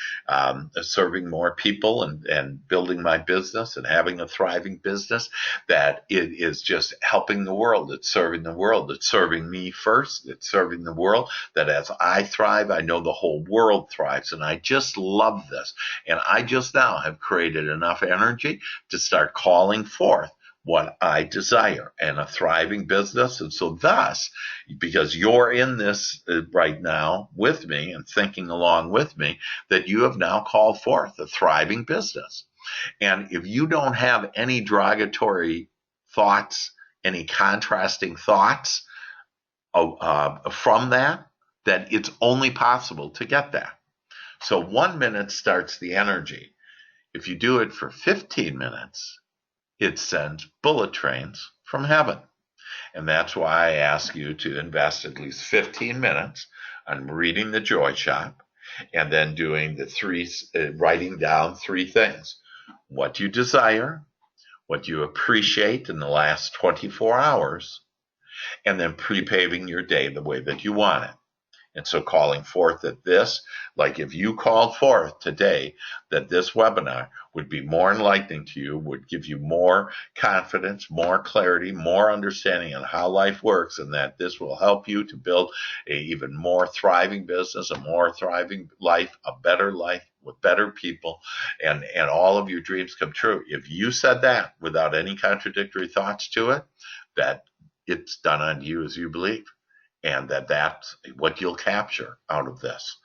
serving more people and building my business and having a thriving business, that it is just helping the world. It's serving the world. It's serving me first. It's serving the world, that as I thrive, I know the whole world thrives. And I just love this. And I just now have created enough energy to start calling forth what I desire and a thriving business. And so thus, because you're in this right now with me and thinking along with me, that you have now called forth a thriving business. And if you don't have any derogatory thoughts, any contrasting thoughts from that it's only possible to get that. So 1 minute starts the energy. If you do it for 15 minutes, it sends bullet trains from heaven. And that's why I ask you to invest at least 15 minutes on reading the Joy Shop and then doing writing down 3 things. What you desire, what you appreciate in the last 24 hours, and then pre-paving your day the way that you want it. And so calling forth that this, like if you called forth today that this webinar would be more enlightening to you, would give you more confidence, more clarity, more understanding on how life works, and that this will help you to build a even more thriving business, a more thriving life, a better life with better people, and all of your dreams come true. If you said that without any contradictory thoughts to it, that it's done on you as you believe. And that's what you'll capture out of this.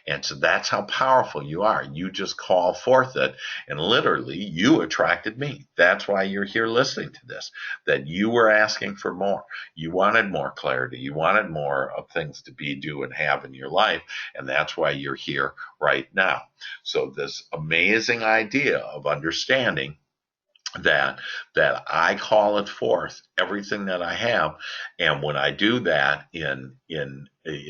And so that's how powerful you are. You just call forth it, and literally you attracted me. That's why you're here listening to this, that you were asking for more. You wanted more clarity. You wanted more of things to be, do, and have in your life. And that's why you're here right now. So this amazing idea of understanding that I call it forth, everything that I have. And when I do that in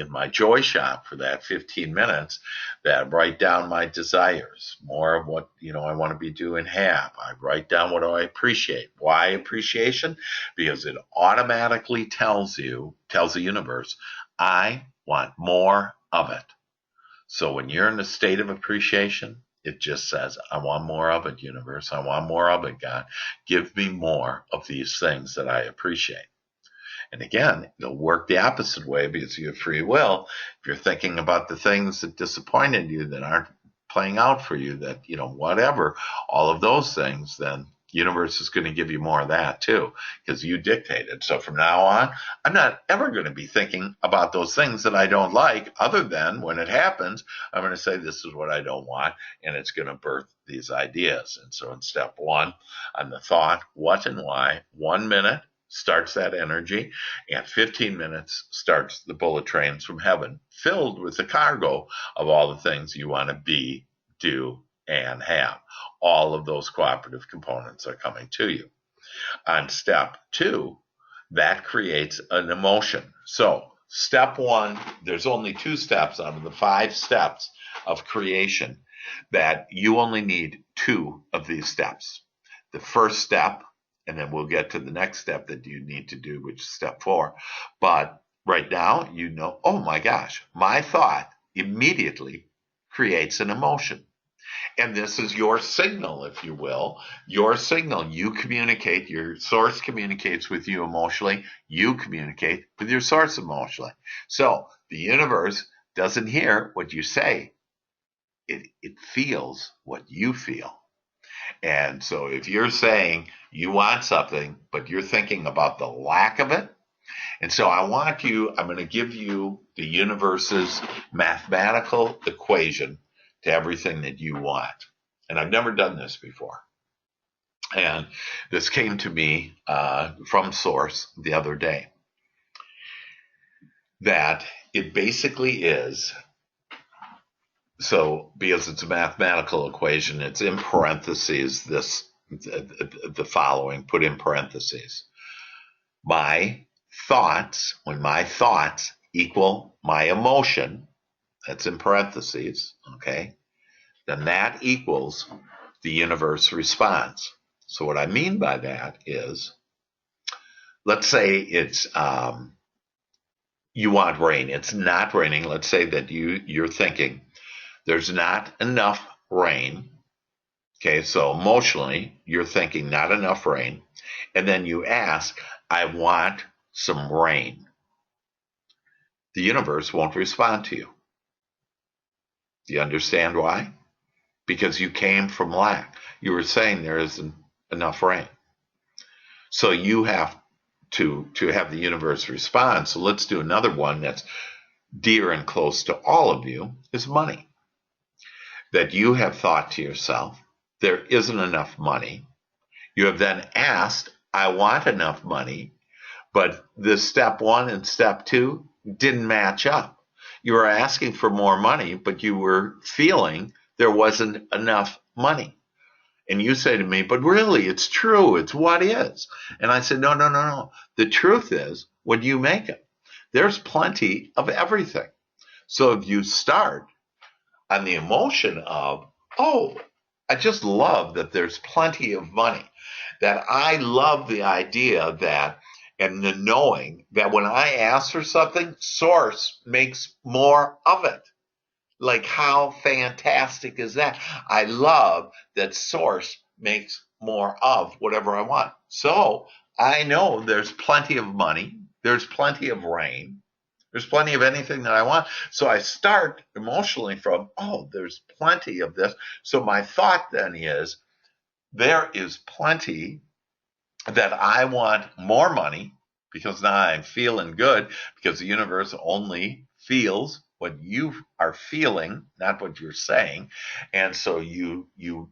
my Joy Shop for that 15 minutes, that write down my desires, more of what I want to be doing have. I write down what I appreciate. Why appreciation? Because it automatically tells the universe, I want more of it. So when you're in a state of appreciation, it just says, I want more of it, universe. I want more of it, God. Give me more of these things that I appreciate. And again, it'll work the opposite way because you have free will. If you're thinking about the things that disappointed you, that aren't playing out for you, that, whatever, all of those things, then universe is going to give you more of that too, because you dictated. So from now on, I'm not ever going to be thinking about those things that I don't like, other than when it happens, I'm going to say, this is what I don't want, and it's going to birth these ideas. And so in step 1, on the thought, what and why, 1 minute starts that energy, and 15 minutes starts the bullet trains from heaven, filled with the cargo of all the things you want to be, do, and have. All of those cooperative components are coming to you. On step 2, that creates an emotion. So step 1, there's only 2 steps out of the 5 steps of creation, that you only need 2 of these steps. The first step, and then we'll get to the next step that you need to do, which is step 4. But right now, oh my gosh, my thought immediately creates an emotion. And this is your signal, if you will, your signal. You communicate, your source communicates with you emotionally. You communicate with your source emotionally. So the universe doesn't hear what you say. It feels what you feel. And so if you're saying you want something, but you're thinking about the lack of it, and so I'm going to give you the universe's mathematical equation to everything that you want. And I've never done this before. And this came to me from Source the other day. That it basically is, so because it's a mathematical equation, it's in parentheses, the following, put in parentheses. My thoughts, when my thoughts equal my emotion, that's in parentheses, okay, then that equals the universe response. So what I mean by that is, let's say it's you want rain. It's not raining. Let's say that you're thinking there's not enough rain. Okay, so emotionally you're thinking not enough rain, and then you ask, I want some rain. The universe won't respond to you. Do you understand why? Because you came from lack. You were saying there isn't enough rain. So you have to have the universe respond. So let's do another one that's dear and close to all of you, is money. That you have thought to yourself, there isn't enough money. You have then asked, I want enough money, but the step one and step two didn't match up. You were asking for more money, but you were feeling there wasn't enough money. And you say to me, but really, it's true. It's what is. And I said, no. The truth is, when you make it, there's plenty of everything. So if you start on the emotion of, oh, I just love that there's plenty of money, that I love the idea that, and the knowing that when I ask for something, Source makes more of it. Like, how fantastic is that? I love that Source makes more of whatever I want. So I know there's plenty of money, there's plenty of rain, there's plenty of anything that I want. So I start emotionally from, oh, there's plenty of this. So my thought then is, there is plenty, that I want more money, because now I'm feeling good, because the universe only feels what you are feeling, not what you're saying. And so you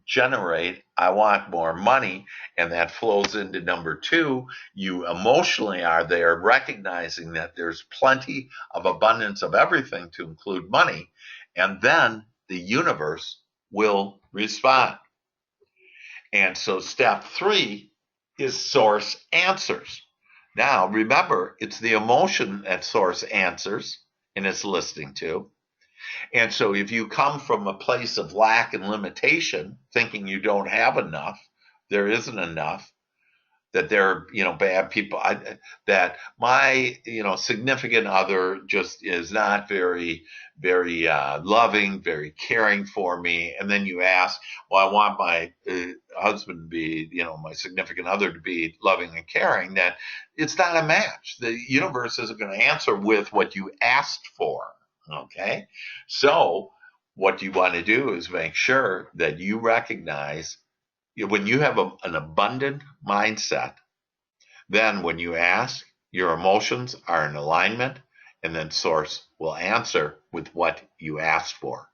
generate, I want more money, and that flows into number two. You emotionally are there recognizing that there's plenty of abundance of everything, to include money, and then the universe will respond. And so step three is Source answers. Now, remember, it's the emotion that Source answers and is listening to. And so if you come from a place of lack and limitation, thinking you don't have enough, there isn't enough, that there are, bad people, that my, significant other just is not very, very loving, very caring for me. And then you ask, well, I want my husband to be, my significant other to be loving and caring, that it's not a match. The universe isn't going to answer with what you asked for. Okay. So what you want to do is make sure that you recognize, when you have an abundant mindset, then when you ask, your emotions are in alignment, and then Source will answer with what you asked for.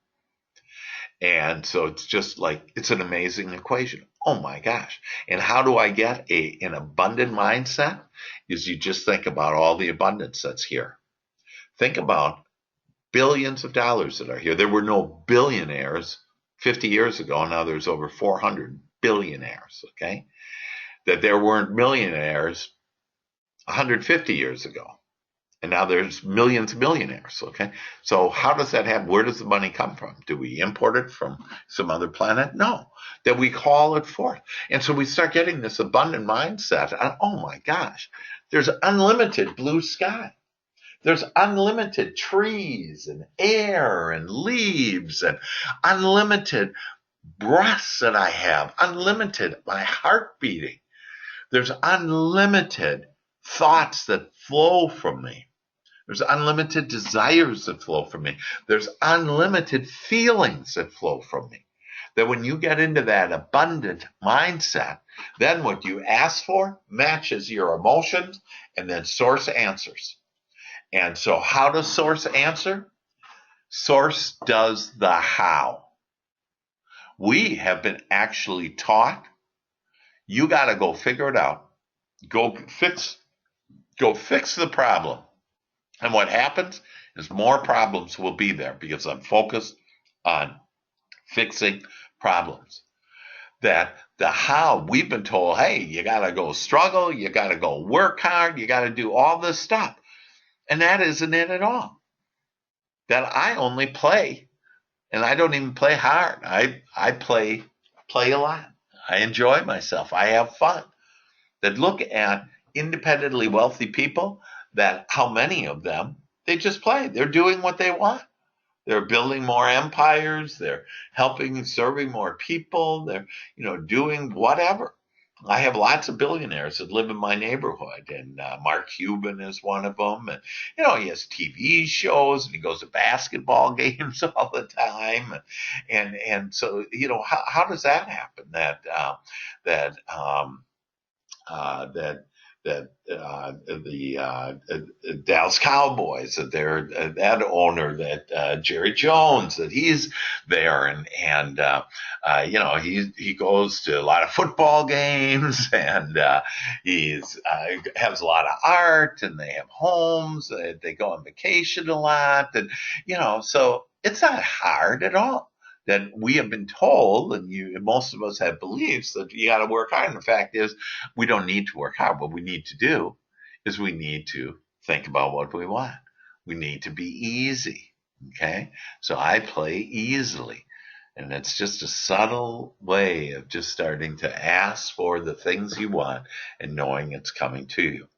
And so it's just like, it's an amazing equation. Oh my gosh. And how do I get an abundant mindset? Is you just think about all the abundance that's here. Think about billions of dollars that are here. There were no billionaires 50 years ago. Now there's over 400 billionaires, okay? That there weren't millionaires 150 years ago. And now there's millions of millionaires, okay? So how does that happen? Where does the money come from? Do we import it from some other planet? No. That we call it forth. And so we start getting this abundant mindset. And, oh my gosh, there's unlimited blue sky. There's unlimited trees and air and leaves and unlimited breaths that I have, unlimited, my heart beating. There's unlimited thoughts that flow from me. There's unlimited desires that flow from me. There's unlimited feelings that flow from me. That when you get into that abundant mindset, then what you ask for matches your emotions, and then Source answers. And so how does Source answer? Source does the how. We have been actually taught, you got to go figure it out. Go fix the problem. And what happens is more problems will be there because I'm focused on fixing problems. That the how, we've been told, hey, you got to go struggle, you got to go work hard, you got to do all this stuff. And that isn't it at all. That I only play, and I don't even play hard. I play a lot. I enjoy myself. I have fun. That look at independently wealthy people, that how many of them, they just play. They're doing what they want. They're building more empires. They're helping and serving more people. They're, doing whatever. I have lots of billionaires that live in my neighborhood, and Mark Cuban is one of them. And he has TV shows, and he goes to basketball games all the time. And so how does that happen? That the Dallas Cowboys, that they're that owner, that Jerry Jones, that he's there, and he goes to a lot of football games, and he's has a lot of art, and they have homes, they go on vacation a lot, and so it's not hard at all. That we have been told, and most of us have beliefs that you got to work hard. And the fact is, we don't need to work hard. What we need to do is we need to think about what we want. We need to be easy. Okay, so I play easily, and it's just a subtle way of just starting to ask for the things you want and knowing it's coming to you.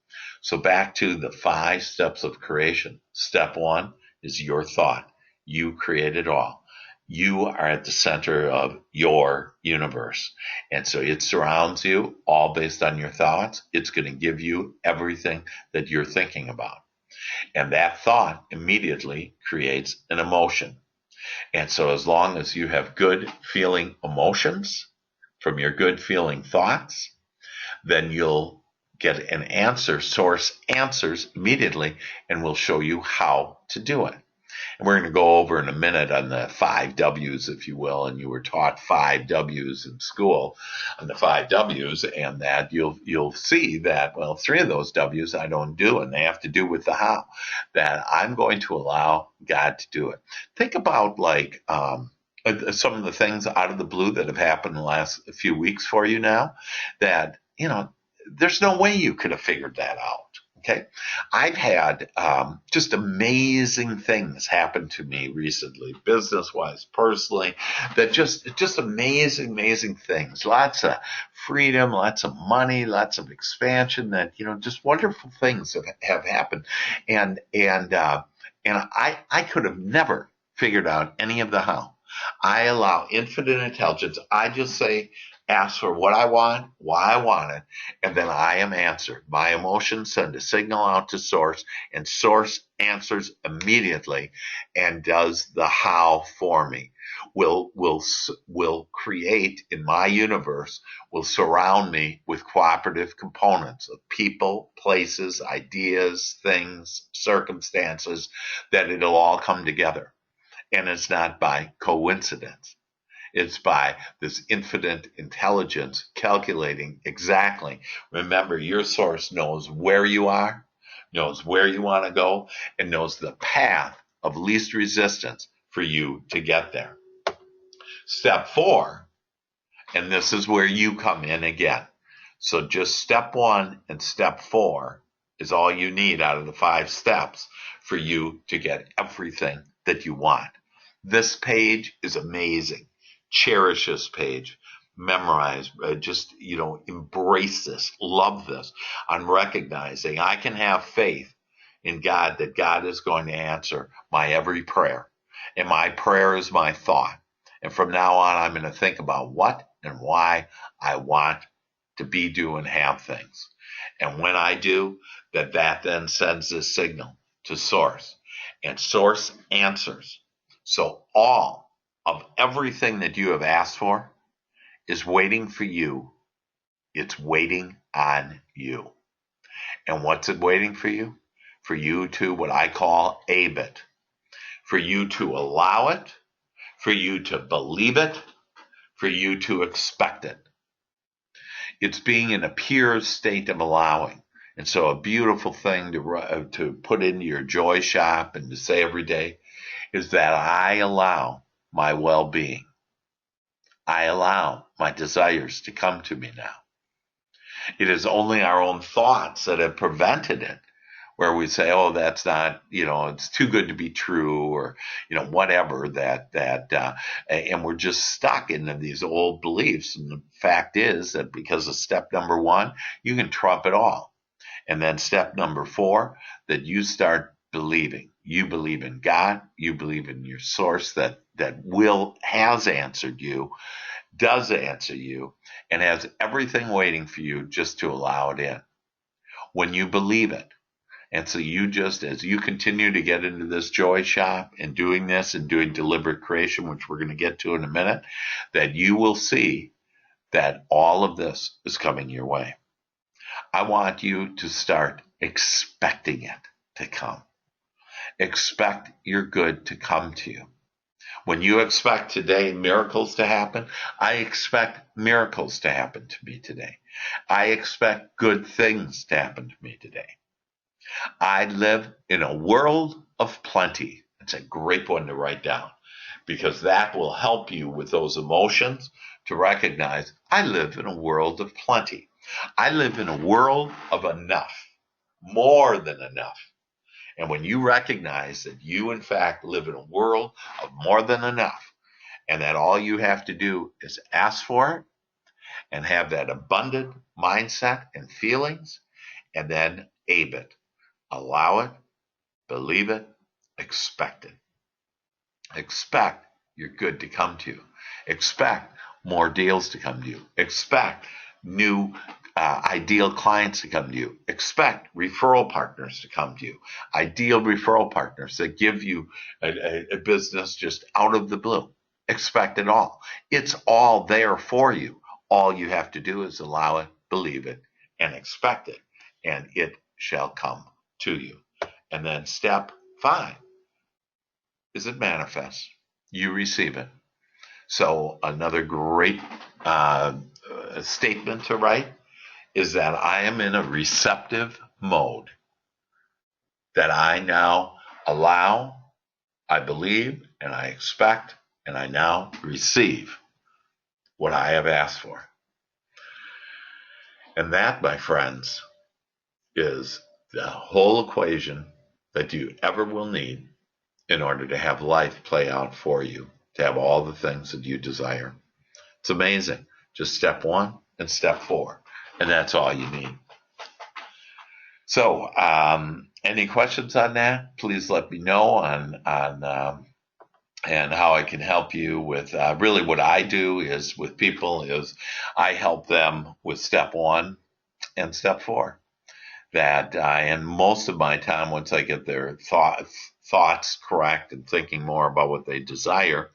So back to the 5 steps of creation. Step 1 is your thought. You create it all. You are at the center of your universe. And so it surrounds you, all based on your thoughts. It's going to give you everything that you're thinking about. And that thought immediately creates an emotion. And so as long as you have good feeling emotions from your good feeling thoughts, then you'll get an answer. Source answers immediately and will show you how to do it. And we're going to go over in a minute on the 5 W's, if you will. And you were taught 5 W's in school on the 5 W's, and that you'll see that, well, 3 of those W's I don't do, and they have to do with the how. That I'm going to allow God to do it. Think about like some of the things out of the blue that have happened in the last few weeks for you now. That there's no way you could have figured that out. Okay, I've had just amazing things happen to me recently, business-wise, personally, that just amazing things. Lots of freedom, lots of money, lots of expansion. That just wonderful things have happened, and I could have never figured out any of the how. I allow infinite intelligence. I just say, ask for what I want, why I want it, and then I am answered. My emotions send a signal out to Source, and Source answers immediately and does the how for me. Will create in my universe, will surround me with cooperative components of people, places, ideas, things, circumstances, that it'll all come together. And it's not by coincidence. It's by this infinite intelligence calculating exactly. Remember, your Source knows where you are, knows where you want to go, and knows the path of least resistance for you to get there. Step 4, and this is where you come in again. So just step 1 and step 4 is all you need out of the 5 steps for you to get everything that you want. This page is amazing. Cherish this page. Memorize, just, embrace this, love this. I'm recognizing I can have faith in God, that God is going to answer my every prayer. And my prayer is my thought. And from now on, I'm going to think about what and why I want to be, do, and have things. And when I do, that then sends this signal to Source. And Source answers. So all of everything that you have asked for is waiting for you. It's waiting on you. And what's it waiting for you? For you to, what I call, abe it. For you to allow it, for you to believe it, for you to expect it. It's being in a pure state of allowing. And so a beautiful thing to put into your joy shop and to say every day is that I allow my well-being. I allow my desires to come to me now. It is only our own thoughts that have prevented it, where we say, oh, that's not, it's too good to be true, or, whatever and we're just stuck into these old beliefs. And the fact is that because of step number 1, you can trump it all. And then step number 4, that you start believing. You believe in God. You believe in your source that has answered you, does answer you, and has everything waiting for you just to allow it in. When you believe it. And so you just, as you continue to get into this joy shop and doing this and doing deliberate creation, which we're going to get to in a minute, that you will see that all of this is coming your way. I want you to start expecting it to come. Expect your good to come to you. When you expect today miracles to happen, I expect miracles to happen to me today. I expect good things to happen to me today. I live in a world of plenty. It's a great one to write down, because that will help you with those emotions to recognize I live in a world of plenty. I live in a world of enough, more than enough. And when you recognize that you, in fact, live in a world of more than enough, and that all you have to do is ask for it and have that abundant mindset and feelings, and then abe it. Allow it, believe it, expect it. Expect your good to come to you. Expect more deals to come to you. Expect new ideal clients to come to you. Expect referral partners to come to you. Ideal referral partners that give you a business just out of the blue. Expect it all. It's all there for you. All you have to do is allow it, believe it, and expect it, and it shall come to you. And then step 5 is it manifests. You receive it. So another great statement to write is that I am in a receptive mode, that I now allow, I believe, and I expect, and I now receive what I have asked for. And that, my friends, is the whole equation that you ever will need in order to have life play out for you, to have all the things that you desire. It's amazing. Just step 1 and step 4, and that's all you need. So, any questions on that? Please let me know on and how I can help you with. Really, what I do is with people is I help them with step 1 and step 4. That and most of my time, once I get their thoughts correct and thinking more about what they desire,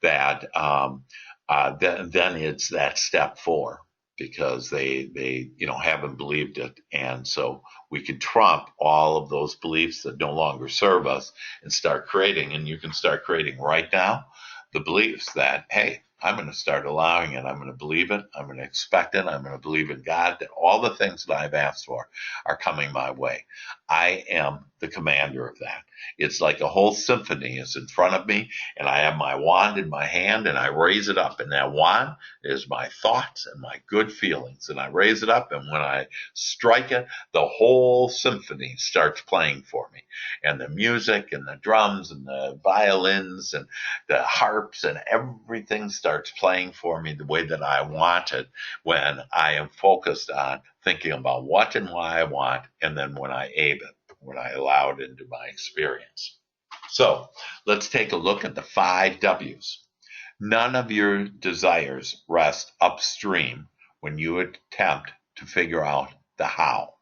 that then it's that step 4, because they haven't believed it, and so we can trump all of those beliefs that no longer serve us and start creating. And you can start creating right now the beliefs that, hey, I'm going to start allowing it. I'm going to believe it. I'm going to expect it. I'm going to believe in God that all the things that I've asked for are coming my way. I am the commander of that. It's like a whole symphony is in front of me, and I have my wand in my hand, and I raise it up. And that wand is my thoughts and my good feelings. And I raise it up, and when I strike it, the whole symphony starts playing for me. And the music and the drums and the violins and the harps and everything starts playing for me the way that I want it, when I am focused on thinking about what and why I want, and then when I abe it, when I allow it into my experience. So let's take a look at the 5 W's. None of your desires rest upstream when you attempt to figure out the how.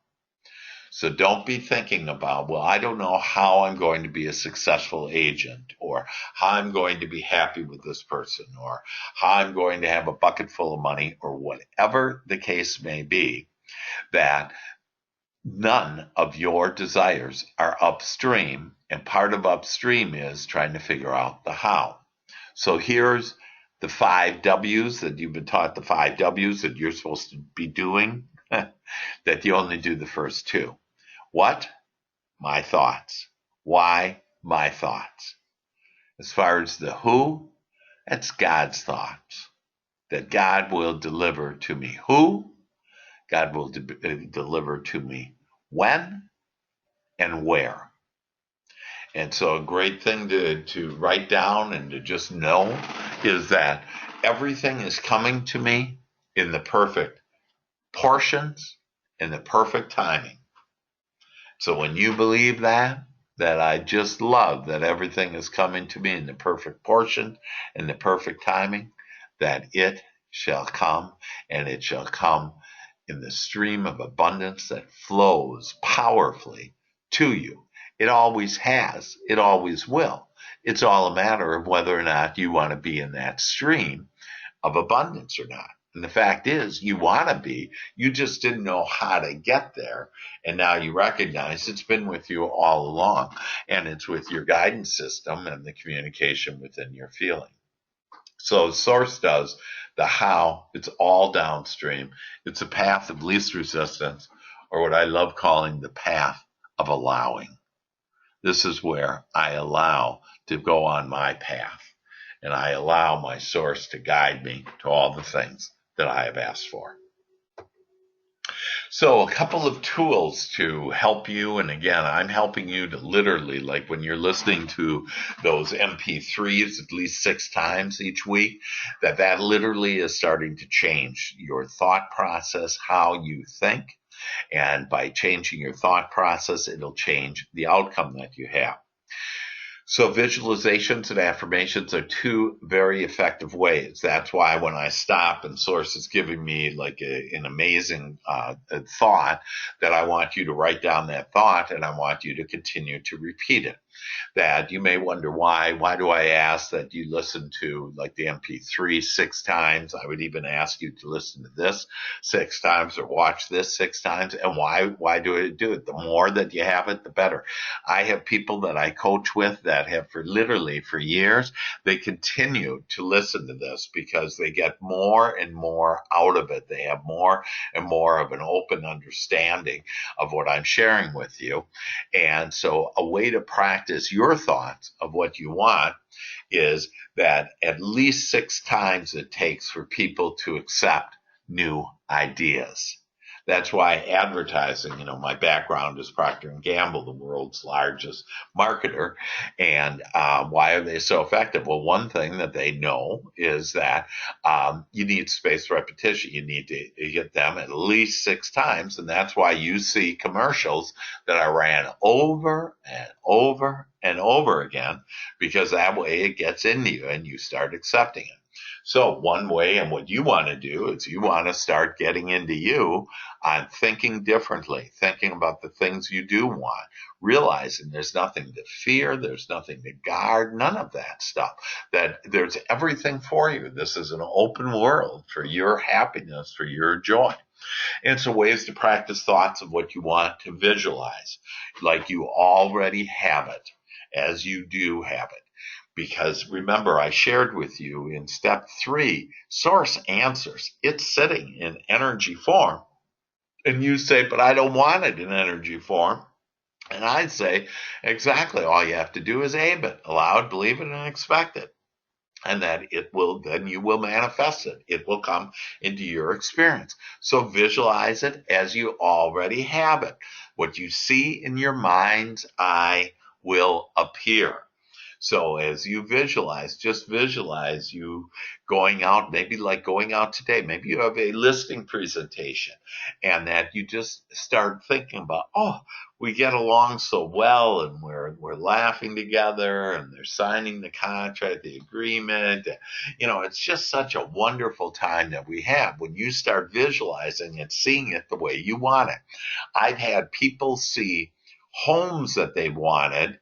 So don't be thinking about, well, I don't know how I'm going to be a successful agent, or how I'm going to be happy with this person, or how I'm going to have a bucket full of money, or whatever the case may be, that none of your desires are upstream. And part of upstream is trying to figure out the how. So here's the 5 W's that you've been taught, the 5 W's that you're supposed to be doing, that you only do the first 2. What? My thoughts. Why? My thoughts. As far as the who, that's God's thoughts, that God will deliver to me. Who? God will deliver to me when and where. And so a great thing to write down and to just know is that everything is coming to me in the perfect portions, in the perfect timing. So when you believe that I just love that everything is coming to me in the perfect portion, in the perfect timing, that it shall come, and it shall come in the stream of abundance that flows powerfully to you. It always has. It always will. It's all a matter of whether or not you want to be in that stream of abundance or not. And the fact is, you want to be, you just didn't know how to get there. And now you recognize it's been with you all along. And it's with your guidance system and the communication within your feeling. So Source does the how, it's all downstream. It's a path of least resistance, or what I love calling the path of allowing. This is where I allow to go on my path, and I allow my Source to guide me to all the things that I have asked for. So a couple of tools to help you. And again, I'm helping you to literally, like when you're listening to those MP3s at least 6 times each week, that literally is starting to change your thought process, how you think. And by changing your thought process, it'll change the outcome that you have. So visualizations and affirmations are 2 very effective ways. That's why when I stop and Source is giving me like an amazing thought, that I want you to write down that thought, and I want you to continue to repeat it. That you may wonder why do I ask that you listen to like the MP3 6 times? I would even ask you to listen to this 6 times or watch this 6 times. And why do I do it? The more that you have it, the better. I have people that I coach with that have for years, they continue to listen to this because they get more and more out of it. They have more and more of an open understanding of what I'm sharing with you. And so a way to practice your thoughts of what you want is that at least 6 times it takes for people to accept new ideas. That's why advertising, my background is Procter & Gamble, the world's largest marketer. And why are they so effective? Well, one thing that they know is that you need spaced repetition. You need to get them at least 6 times. And that's why you see commercials that are ran over and over and over again, because that way it gets into you and you start accepting it. So one way, and what you want to do is you want to start getting into you on thinking differently, thinking about the things you do want, realizing there's nothing to fear, there's nothing to guard, none of that stuff, that there's everything for you. This is an open world for your happiness, for your joy. And so ways to practice thoughts of what you want to visualize, like you already have it, as you do have it. Because remember, I shared with you in step 3, Source answers. It's sitting in energy form. And you say, but I don't want it in energy form. And I say, exactly. All you have to do is aim it, allow it, believe it, and expect it. And that then you will manifest it. It will come into your experience. So visualize it as you already have it. What you see in your mind's eye will appear. So as you visualize, just visualize you going out, maybe like going out today. Maybe you have a listing presentation and that you just start thinking about, oh, we get along so well and we're laughing together and they're signing the contract, the agreement. It's just such a wonderful time that we have when you start visualizing and seeing it the way you want it. I've had people see homes that they wanted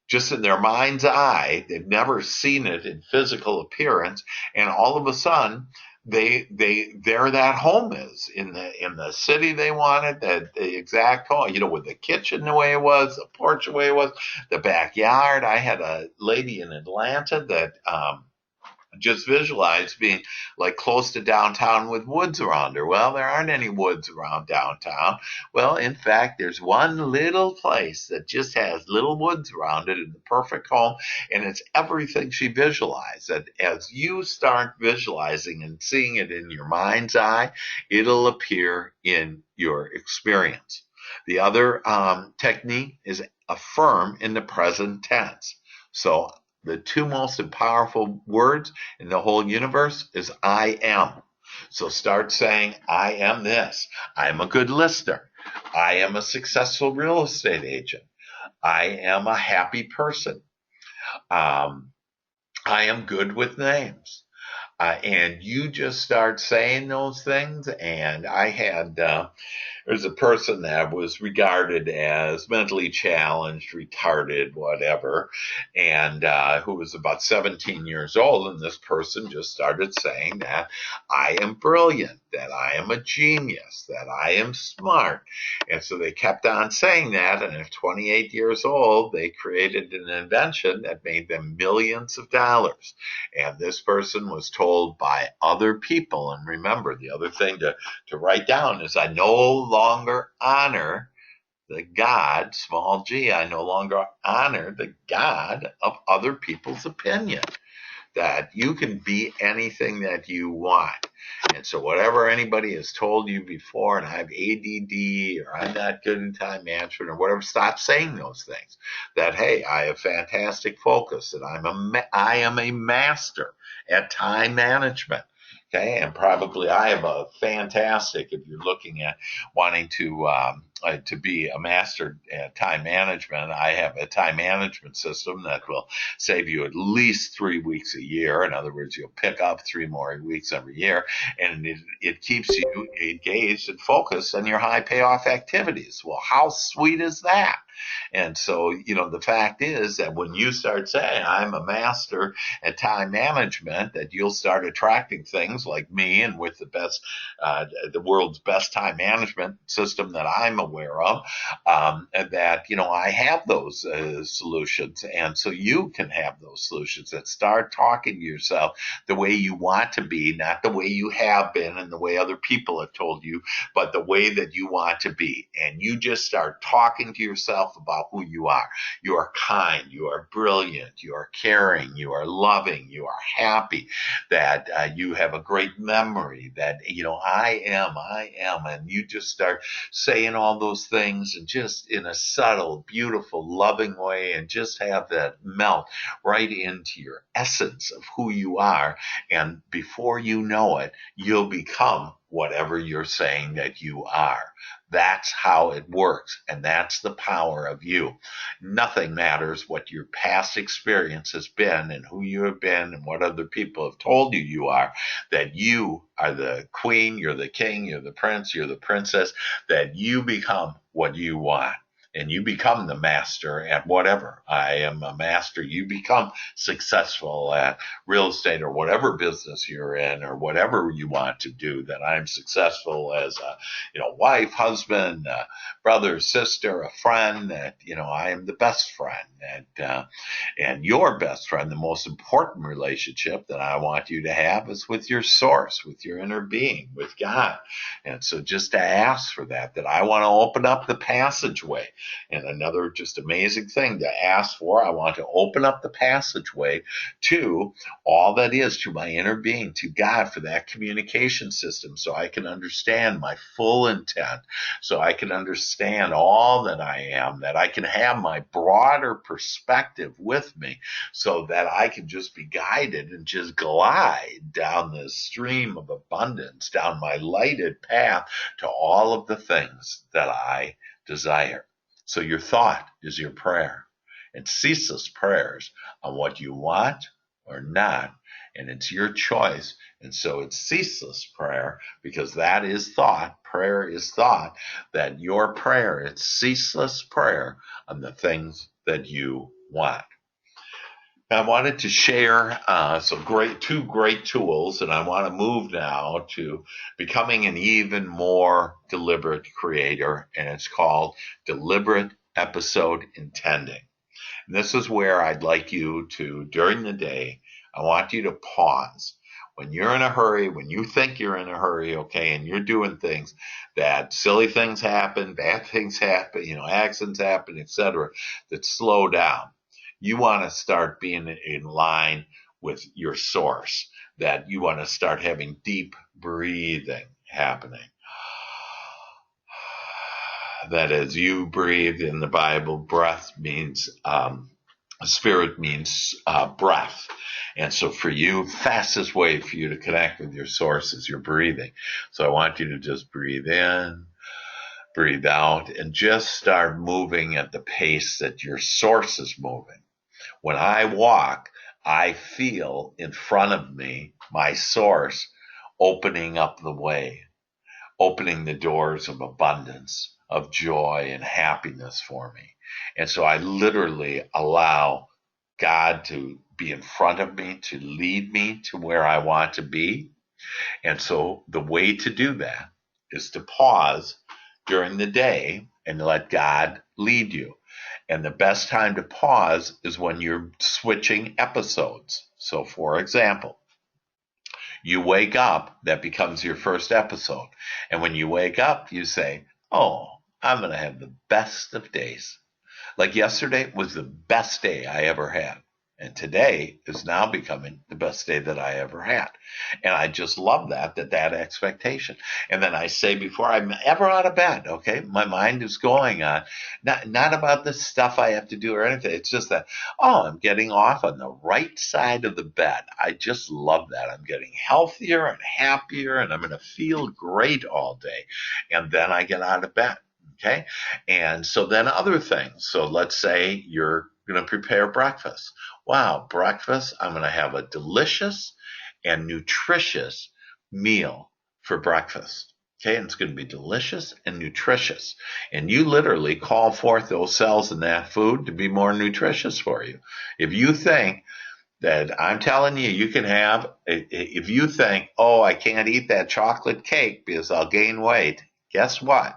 just in their mind's eye. They've never seen it in physical appearance, and all of a sudden, there that home is in the city they wanted, the exact home. With the kitchen the way it was, the porch the way it was, the backyard. I had a lady in Atlanta that just visualized being like close to downtown with woods around her. Well, there aren't any woods around downtown. Well, in fact, there's one little place that just has little woods around it and the perfect home, and it's everything she visualized. And as you start visualizing and seeing it in your mind's eye, it'll appear in your experience. The other technique is affirm in the present tense. So the two most powerful words in the whole universe is I am. So start saying, I am this. I am a good listener. I am a successful real estate agent. I am a happy person. I am good with names. And you just start saying those things. And I had there's a person that was regarded as mentally challenged, retarded, whatever, and who was about 17 years old. And this person just started saying that I am brilliant, that I am a genius, that I am smart. And so they kept on saying that. And at 28 years old, they created an invention that made them millions of dollars. And this person was told by other people, and remember, the other thing to write down is I no longer honor the God, small g, I no longer honor the God of other people's opinion. That you can be anything that you want. And so whatever anybody has told you before, and I have ADD, or I'm not good in time management, or whatever, stop saying those things. That, hey, I have fantastic focus, that I am a master at time management. Okay, and probably I have a fantastic, if you're looking at wanting to be a master at time management, I have a time management system that will save you at least 3 weeks a year. In other words, you'll pick up 3 more weeks every year, and it keeps you engaged and focused on your high payoff activities. Well, how sweet is that? And so, the fact is that when you start saying, I'm a master at time management, that you'll start attracting things like me, and with the world's best time management system that I'm aware of, and that, I have those solutions. And so you can have those solutions, that start talking to yourself the way you want to be, not the way you have been and the way other people have told you, but the way that you want to be. And you just start talking to yourself about who you are. You are kind, you are brilliant, you are caring, you are loving, you are happy, that you have a great memory, that, I am. And you just start saying all those things, and just in a subtle, beautiful, loving way, and just have that melt right into your essence of who you are. And before you know it, you'll become whatever you're saying that you are. That's how it works, and that's the power of you. Nothing matters what your past experience has been and who you have been and what other people have told you are, that you are the queen, you're the king, you're the prince, you're the princess, that you become what you want. And you become the master at whatever. I am a master. You become successful at real estate or whatever business you're in, or whatever you want to do. That I'm successful as a, wife, husband, brother, sister, a friend. That I am the best friend. And your best friend, the most important relationship that I want you to have, is with your source, with your inner being, with God. And so just to ask for that I want to open up the passageway And another just amazing thing to ask for, I want to open up the passageway to all that is, to my inner being, to God, for that communication system, so I can understand my full intent, so I can understand all that I am, that I can have my broader perspective with me, so that I can just be guided and just glide down the stream of abundance, down my lighted path to all of the things that I desire. So your thought is your prayer, and ceaseless prayers on what you want or not, and it's your choice. And so it's ceaseless prayer, because that is thought. Prayer is thought. That your prayer, it's ceaseless prayer on the things that you want. I wanted to share two great tools, and I want to move now to becoming an even more deliberate creator, and it's called deliberate episode intending. And this is where I'd like you to, during the day, I want you to pause. When you're in a hurry, when you think you're in a hurry, okay, and you're doing things, that silly things happen, bad things happen, accidents happen, etc., that slow down. You want to start being in line with your source, that you want to start having deep breathing happening. That as you breathe in the Bible, breath means, spirit means breath. And so for you, fastest way for you to connect with your source is your breathing. So I want you to just breathe in, breathe out, and just start moving at the pace that your source is moving. When I walk, I feel in front of me my source opening up the way, opening the doors of abundance, of joy and happiness for me. And so I literally allow God to be in front of me, to lead me to where I want to be. And so the way to do that is to pause during the day and let God lead you. And the best time to pause is when you're switching episodes. So for example, you wake up, that becomes your first episode. And when you wake up, you say, oh, I'm going to have the best of days. Like yesterday was the best day I ever had. And today is now becoming the best day that I ever had. And I just love that expectation. And then I say before I'm ever out of bed, okay, my mind is going on, not about the stuff I have to do or anything. It's just that, oh, I'm getting off on the right side of the bed. I just love that. I'm getting healthier and happier, and I'm going to feel great all day. And then I get out of bed. Okay. And so then other things. So let's say you're going to prepare breakfast. Wow, breakfast. I'm going to have a delicious and nutritious meal for breakfast. Okay. And it's going to be delicious and nutritious. And you literally call forth those cells in that food to be more nutritious for you. If you think that, I'm telling you, you can have, if you think, oh, I can't eat that chocolate cake because I'll gain weight, guess what?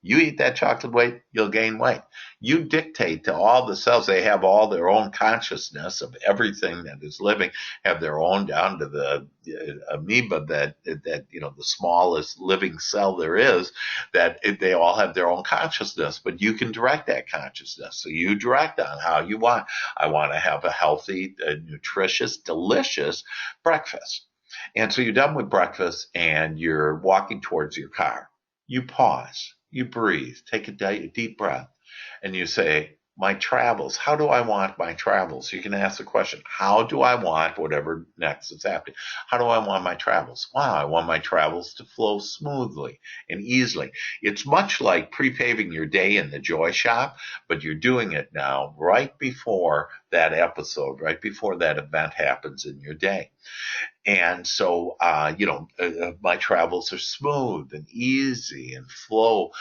You eat that chocolate weight, you'll gain weight. You dictate to all the cells. They have all their own consciousness of everything that is living, have their own, down to the amoeba, that the smallest living cell there is, that they all have their own consciousness, but you can direct that consciousness. So you direct on how you want. I want to have a healthy, nutritious, delicious breakfast. And so you're done with breakfast and you're walking towards your car. You pause. You breathe, take a deep breath, and you say, my travels, how do I want my travels? You can ask the question, how do I want whatever next is happening? How do I want my travels? Wow, I want my travels to flow smoothly and easily. It's much like pre-paving your day in the Joy Shop, but you're doing it now right before that episode, right before that event happens in your day. And so, my travels are smooth and easy and flow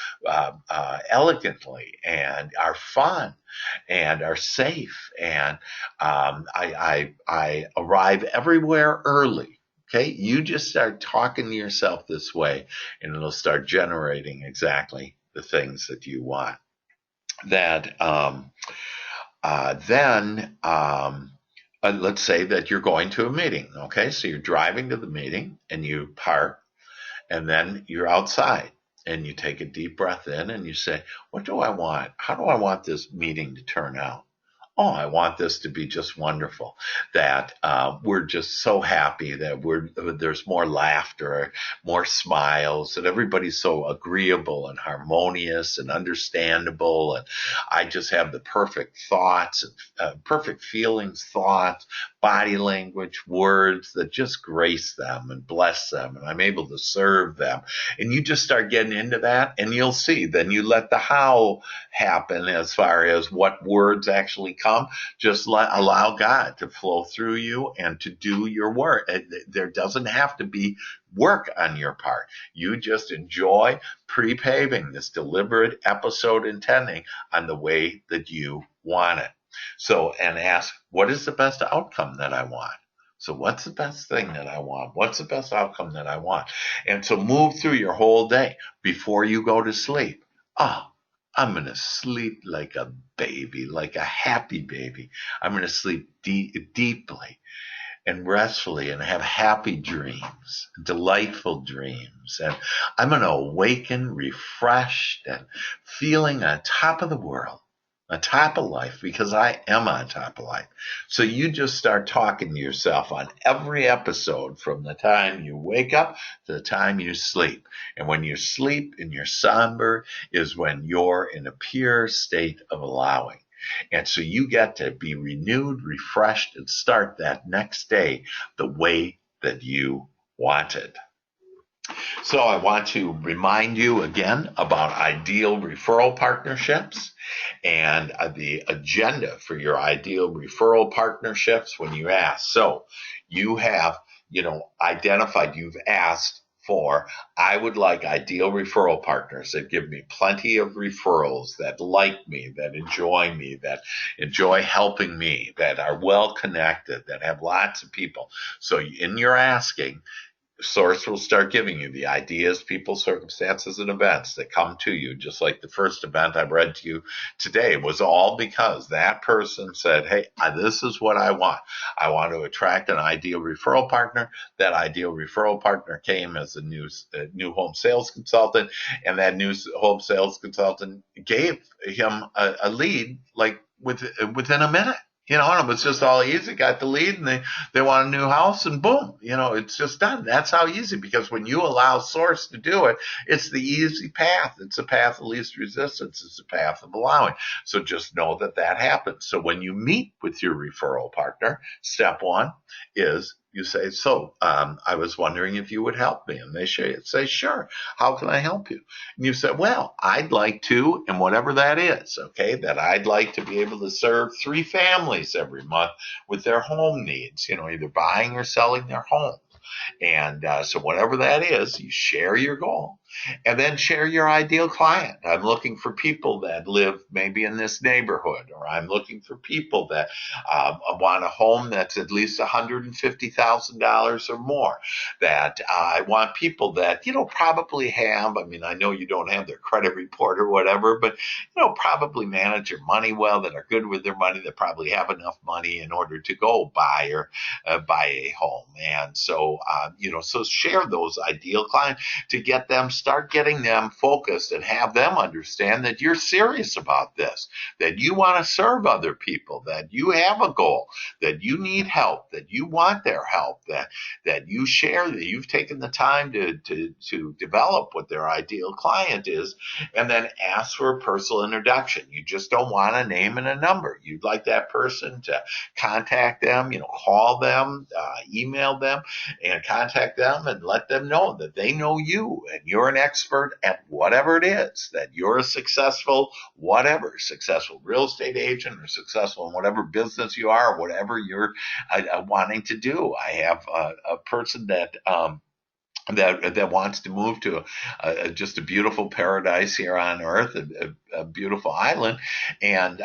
elegantly and are fun and are safe. And I arrive everywhere early. Okay, you just start talking to yourself this way, and it'll start generating exactly the things that you want. Let's say that you're going to a meeting. Okay, so you're driving to the meeting and you park, and then you're outside. And you take a deep breath in and you say, what do I want? How do I want this meeting to turn out? Oh, I want this to be just wonderful, that we're just so happy that there's more laughter, more smiles, that everybody's so agreeable and harmonious and understandable. And I just have the perfect thoughts and perfect feelings, thoughts, body language, words that just grace them and bless them. And I'm able to serve them. And you just start getting into that and you'll see. Then you let the how happen as far as what words actually come. Just allow God to flow through you and to do your work. There doesn't have to be work on your part. You just enjoy pre-paving this deliberate episode intending on the way that you want it. So, and ask, what is the best outcome that I want? So what's the best thing that I want? What's the best outcome that I want? And so move through your whole day before you go to sleep. Oh, I'm going to sleep like a baby, like a happy baby. I'm going to sleep deeply and restfully and have happy dreams, delightful dreams. And I'm going to awaken refreshed and feeling on top of the world, on top of life, because I am on top of life. So you just start talking to yourself on every episode from the time you wake up to the time you sleep. And when you sleep and you're somber is when you're in a pure state of allowing. And so you get to be renewed, refreshed, and start that next day the way that you wanted. So I want to remind you again about ideal referral partnerships and the agenda for your ideal referral partnerships when you ask. So you have, identified, you've asked for, I would like ideal referral partners that give me plenty of referrals, that like me, that enjoy helping me, that are well connected, that have lots of people. So in your asking, Source will start giving you the ideas, people, circumstances, and events that come to you. Just like the first event I read to you today was all because that person said, hey, this is what I want. I want to attract an ideal referral partner. That ideal referral partner came as a new home sales consultant, and that new home sales consultant gave him a lead like within a minute. And it was just all easy. Got the lead and they want a new house and boom, it's just done. That's how easy, because when you allow Source to do it, it's the easy path. It's the path of least resistance. It's the path of allowing. So just know that happens. So when you meet with your referral partner, step one is you say, I was wondering if you would help me. And they say, sure. How can I help you? And you say, well, I'd like to, and whatever that is, okay, that I'd like to be able to serve 3 families every month with their home needs, either buying or selling their home. And so whatever that is, you share your goal and then share your ideal client. I'm looking for people that live maybe in this neighborhood, or I'm looking for people that want a home that's at least $150,000 or more, that I want people that, probably have, I know you don't have their credit report or whatever, but, probably manage your money well, that are good with their money, that probably have enough money in order to go buy a home. And so, so share those ideal clients to start getting them focused and have them understand that you're serious about this, that you want to serve other people, that you have a goal, that you need help, that you want their help, that you share, that you've taken the time to develop what their ideal client is, and then ask for a personal introduction. You just don't want a name and a number. You'd like that person to contact them, call them, email them, and contact them and let them know that they know you and you're an expert at whatever it is, that you're a successful real estate agent, or successful in whatever business you are, or whatever you're wanting to do. I have a person that wants to move to just a beautiful paradise here on earth, a beautiful island, and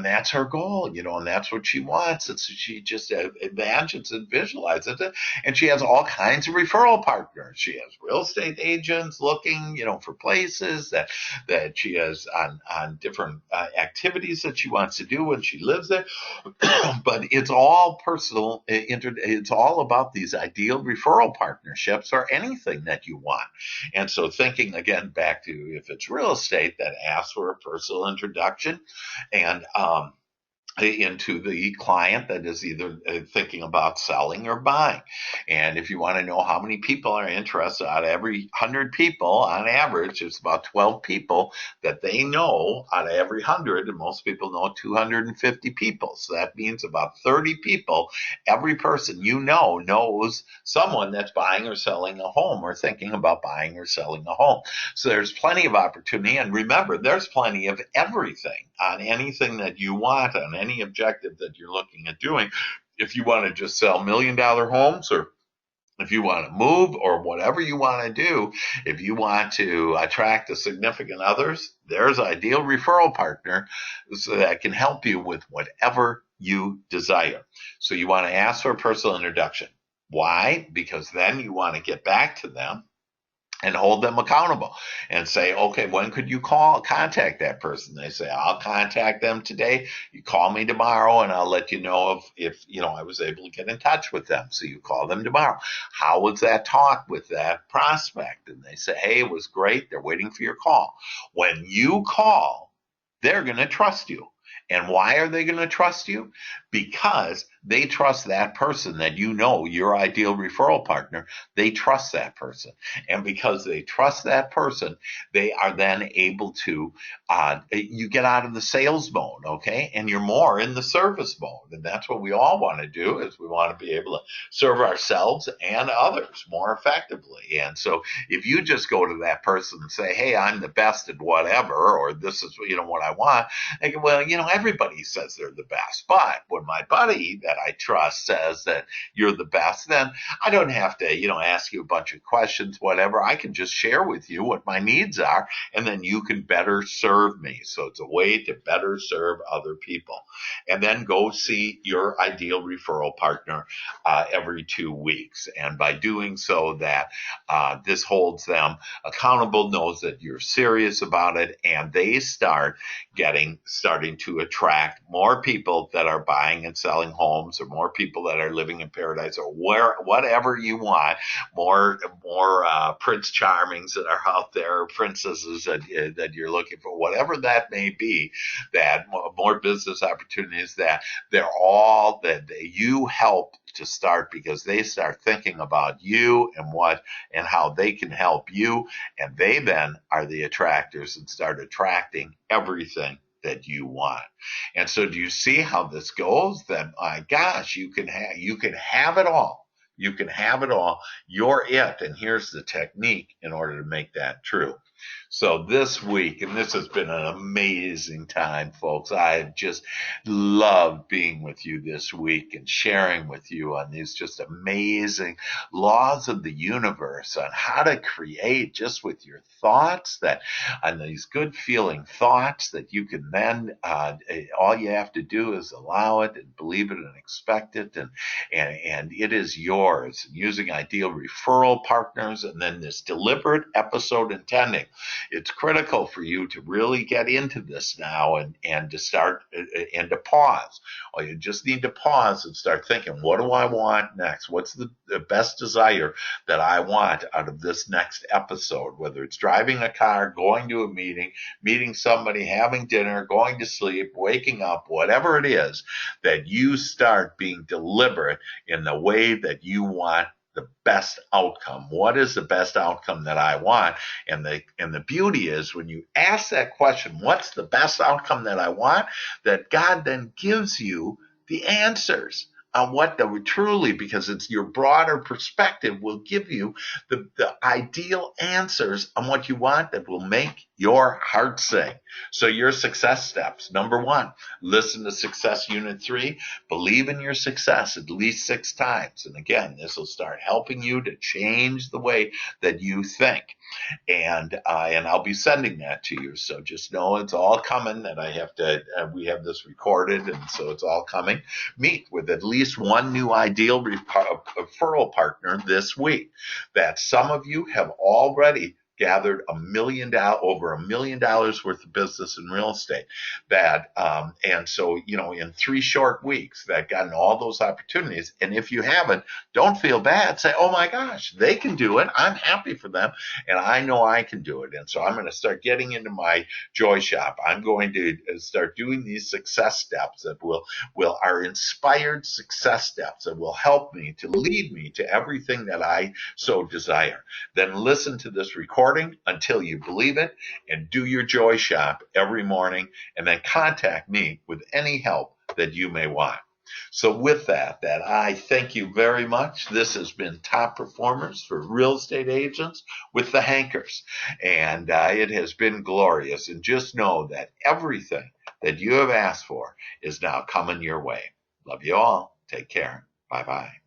that's her goal, and that's what she wants. It's she just imagines and visualizes it, and she has all kinds of referral partners. She has real estate agents looking, for places that she has on different activities that she wants to do when she lives there. But it's all personal. It's all about these ideal referral partnerships or anything that you want. And so thinking again back to if it's real estate, that asks for a personal introduction and into the client that is either thinking about selling or buying. And if you want to know how many people are interested, out of every 100 people, on average, it's about 12 people that they know out of every 100, and most people know 250 people. So that means about 30 people, every person knows someone that's buying or selling a home or thinking about buying or selling a home. So there's plenty of opportunity. And remember, there's plenty of everything on anything that you want, on any objective that you're looking at doing. If you want to just sell $1 million homes, or if you want to move, or whatever you want to do, if you want to attract a significant others, there's an ideal referral partner so that can help you with whatever you desire. So you want to ask for a personal introduction. Why? Because then you want to get back to them and hold them accountable and say, okay, when could you contact that person? They say, I'll contact them today. You call me tomorrow and I'll let you know if I was able to get in touch with them. So you call them tomorrow. How was that talk with that prospect? And they say, hey, it was great. They're waiting for your call. When you call, they're going to trust you. And why are they going to trust you? Because they trust that person that your ideal referral partner. They trust that person. And because they trust that person, they are then able to, you get out of the sales mode, okay? And you're more in the service mode. And that's what we all want to do, is we want to be able to serve ourselves and others more effectively. And so if you just go to that person and say, hey, I'm the best at whatever, or this is, what I want, they go, well, everybody says they're the best. But when my buddy that I trust says that you're the best, then I don't have to, ask you a bunch of questions, whatever. I can just share with you what my needs are, and then you can better serve me. So it's a way to better serve other people. And then go see your ideal referral partner every 2 weeks. And by doing so, that this holds them accountable, knows that you're serious about it, and they starting to attract more people that are buying and selling homes, or more people that are living in paradise, or whatever you want, more Prince Charmings that are out there, princesses that you're looking for, whatever that may be, that more business opportunities, that they're all that you help to start, because they start thinking about you and how they can help you, and they then are the attractors and start attracting everything that you want. And so do you see how this goes? Then my gosh, you can have it all. You can have it all. You're it. And here's the technique in order to make that true. So this week, and this has been an amazing time, folks. I just love being with you this week and sharing with you on these just amazing laws of the universe, on how to create just with your thoughts, and these good feeling thoughts that you can then, all you have to do is allow it and believe it and expect it. And it is yours, using ideal referral partners, and then this deliberate episode intending. It's critical for you to really get into this now and to start and to pause. Or you just need to pause and start thinking, what do I want next? What's the best desire that I want out of this next episode? Whether it's driving a car, going to a meeting somebody, having dinner, going to sleep, waking up, whatever it is, that you start being deliberate in the way that you want the best outcome. What is the best outcome that I want? And the beauty is, when you ask that question, what's the best outcome that I want, that God then gives you the answers on what truly, because it's your broader perspective, will give you the ideal answers on what you want that will make your heart sing. So your success steps. Number 1, listen to Success Unit 3. Believe in your success at least 6 times. And again, this will start helping you to change the way that you think. And I'll be sending that to you. So just know it's all coming. That I have to. We have this recorded, and so it's all coming. Meet with at least one new ideal referral partner this week. That some of you have already gathered over $1 million worth of business in real estate. And so, in 3 short weeks, that gotten all those opportunities. And if you haven't, don't feel bad. Say, oh my gosh, they can do it. I'm happy for them, and I know I can do it. And so I'm going to start getting into my joy shop. I'm going to start doing these success steps that are inspired success steps that will help me to lead me to everything that I so desire. Then listen to this recording until you believe it, and do your joy shop every morning, and then contact me with any help that you may want. So with that I thank you very much. This has been Top Performers for Real Estate Agents with the Hankers, and it has been glorious. And just know that everything that you have asked for is now coming your way. Love you all. Take care. Bye-bye.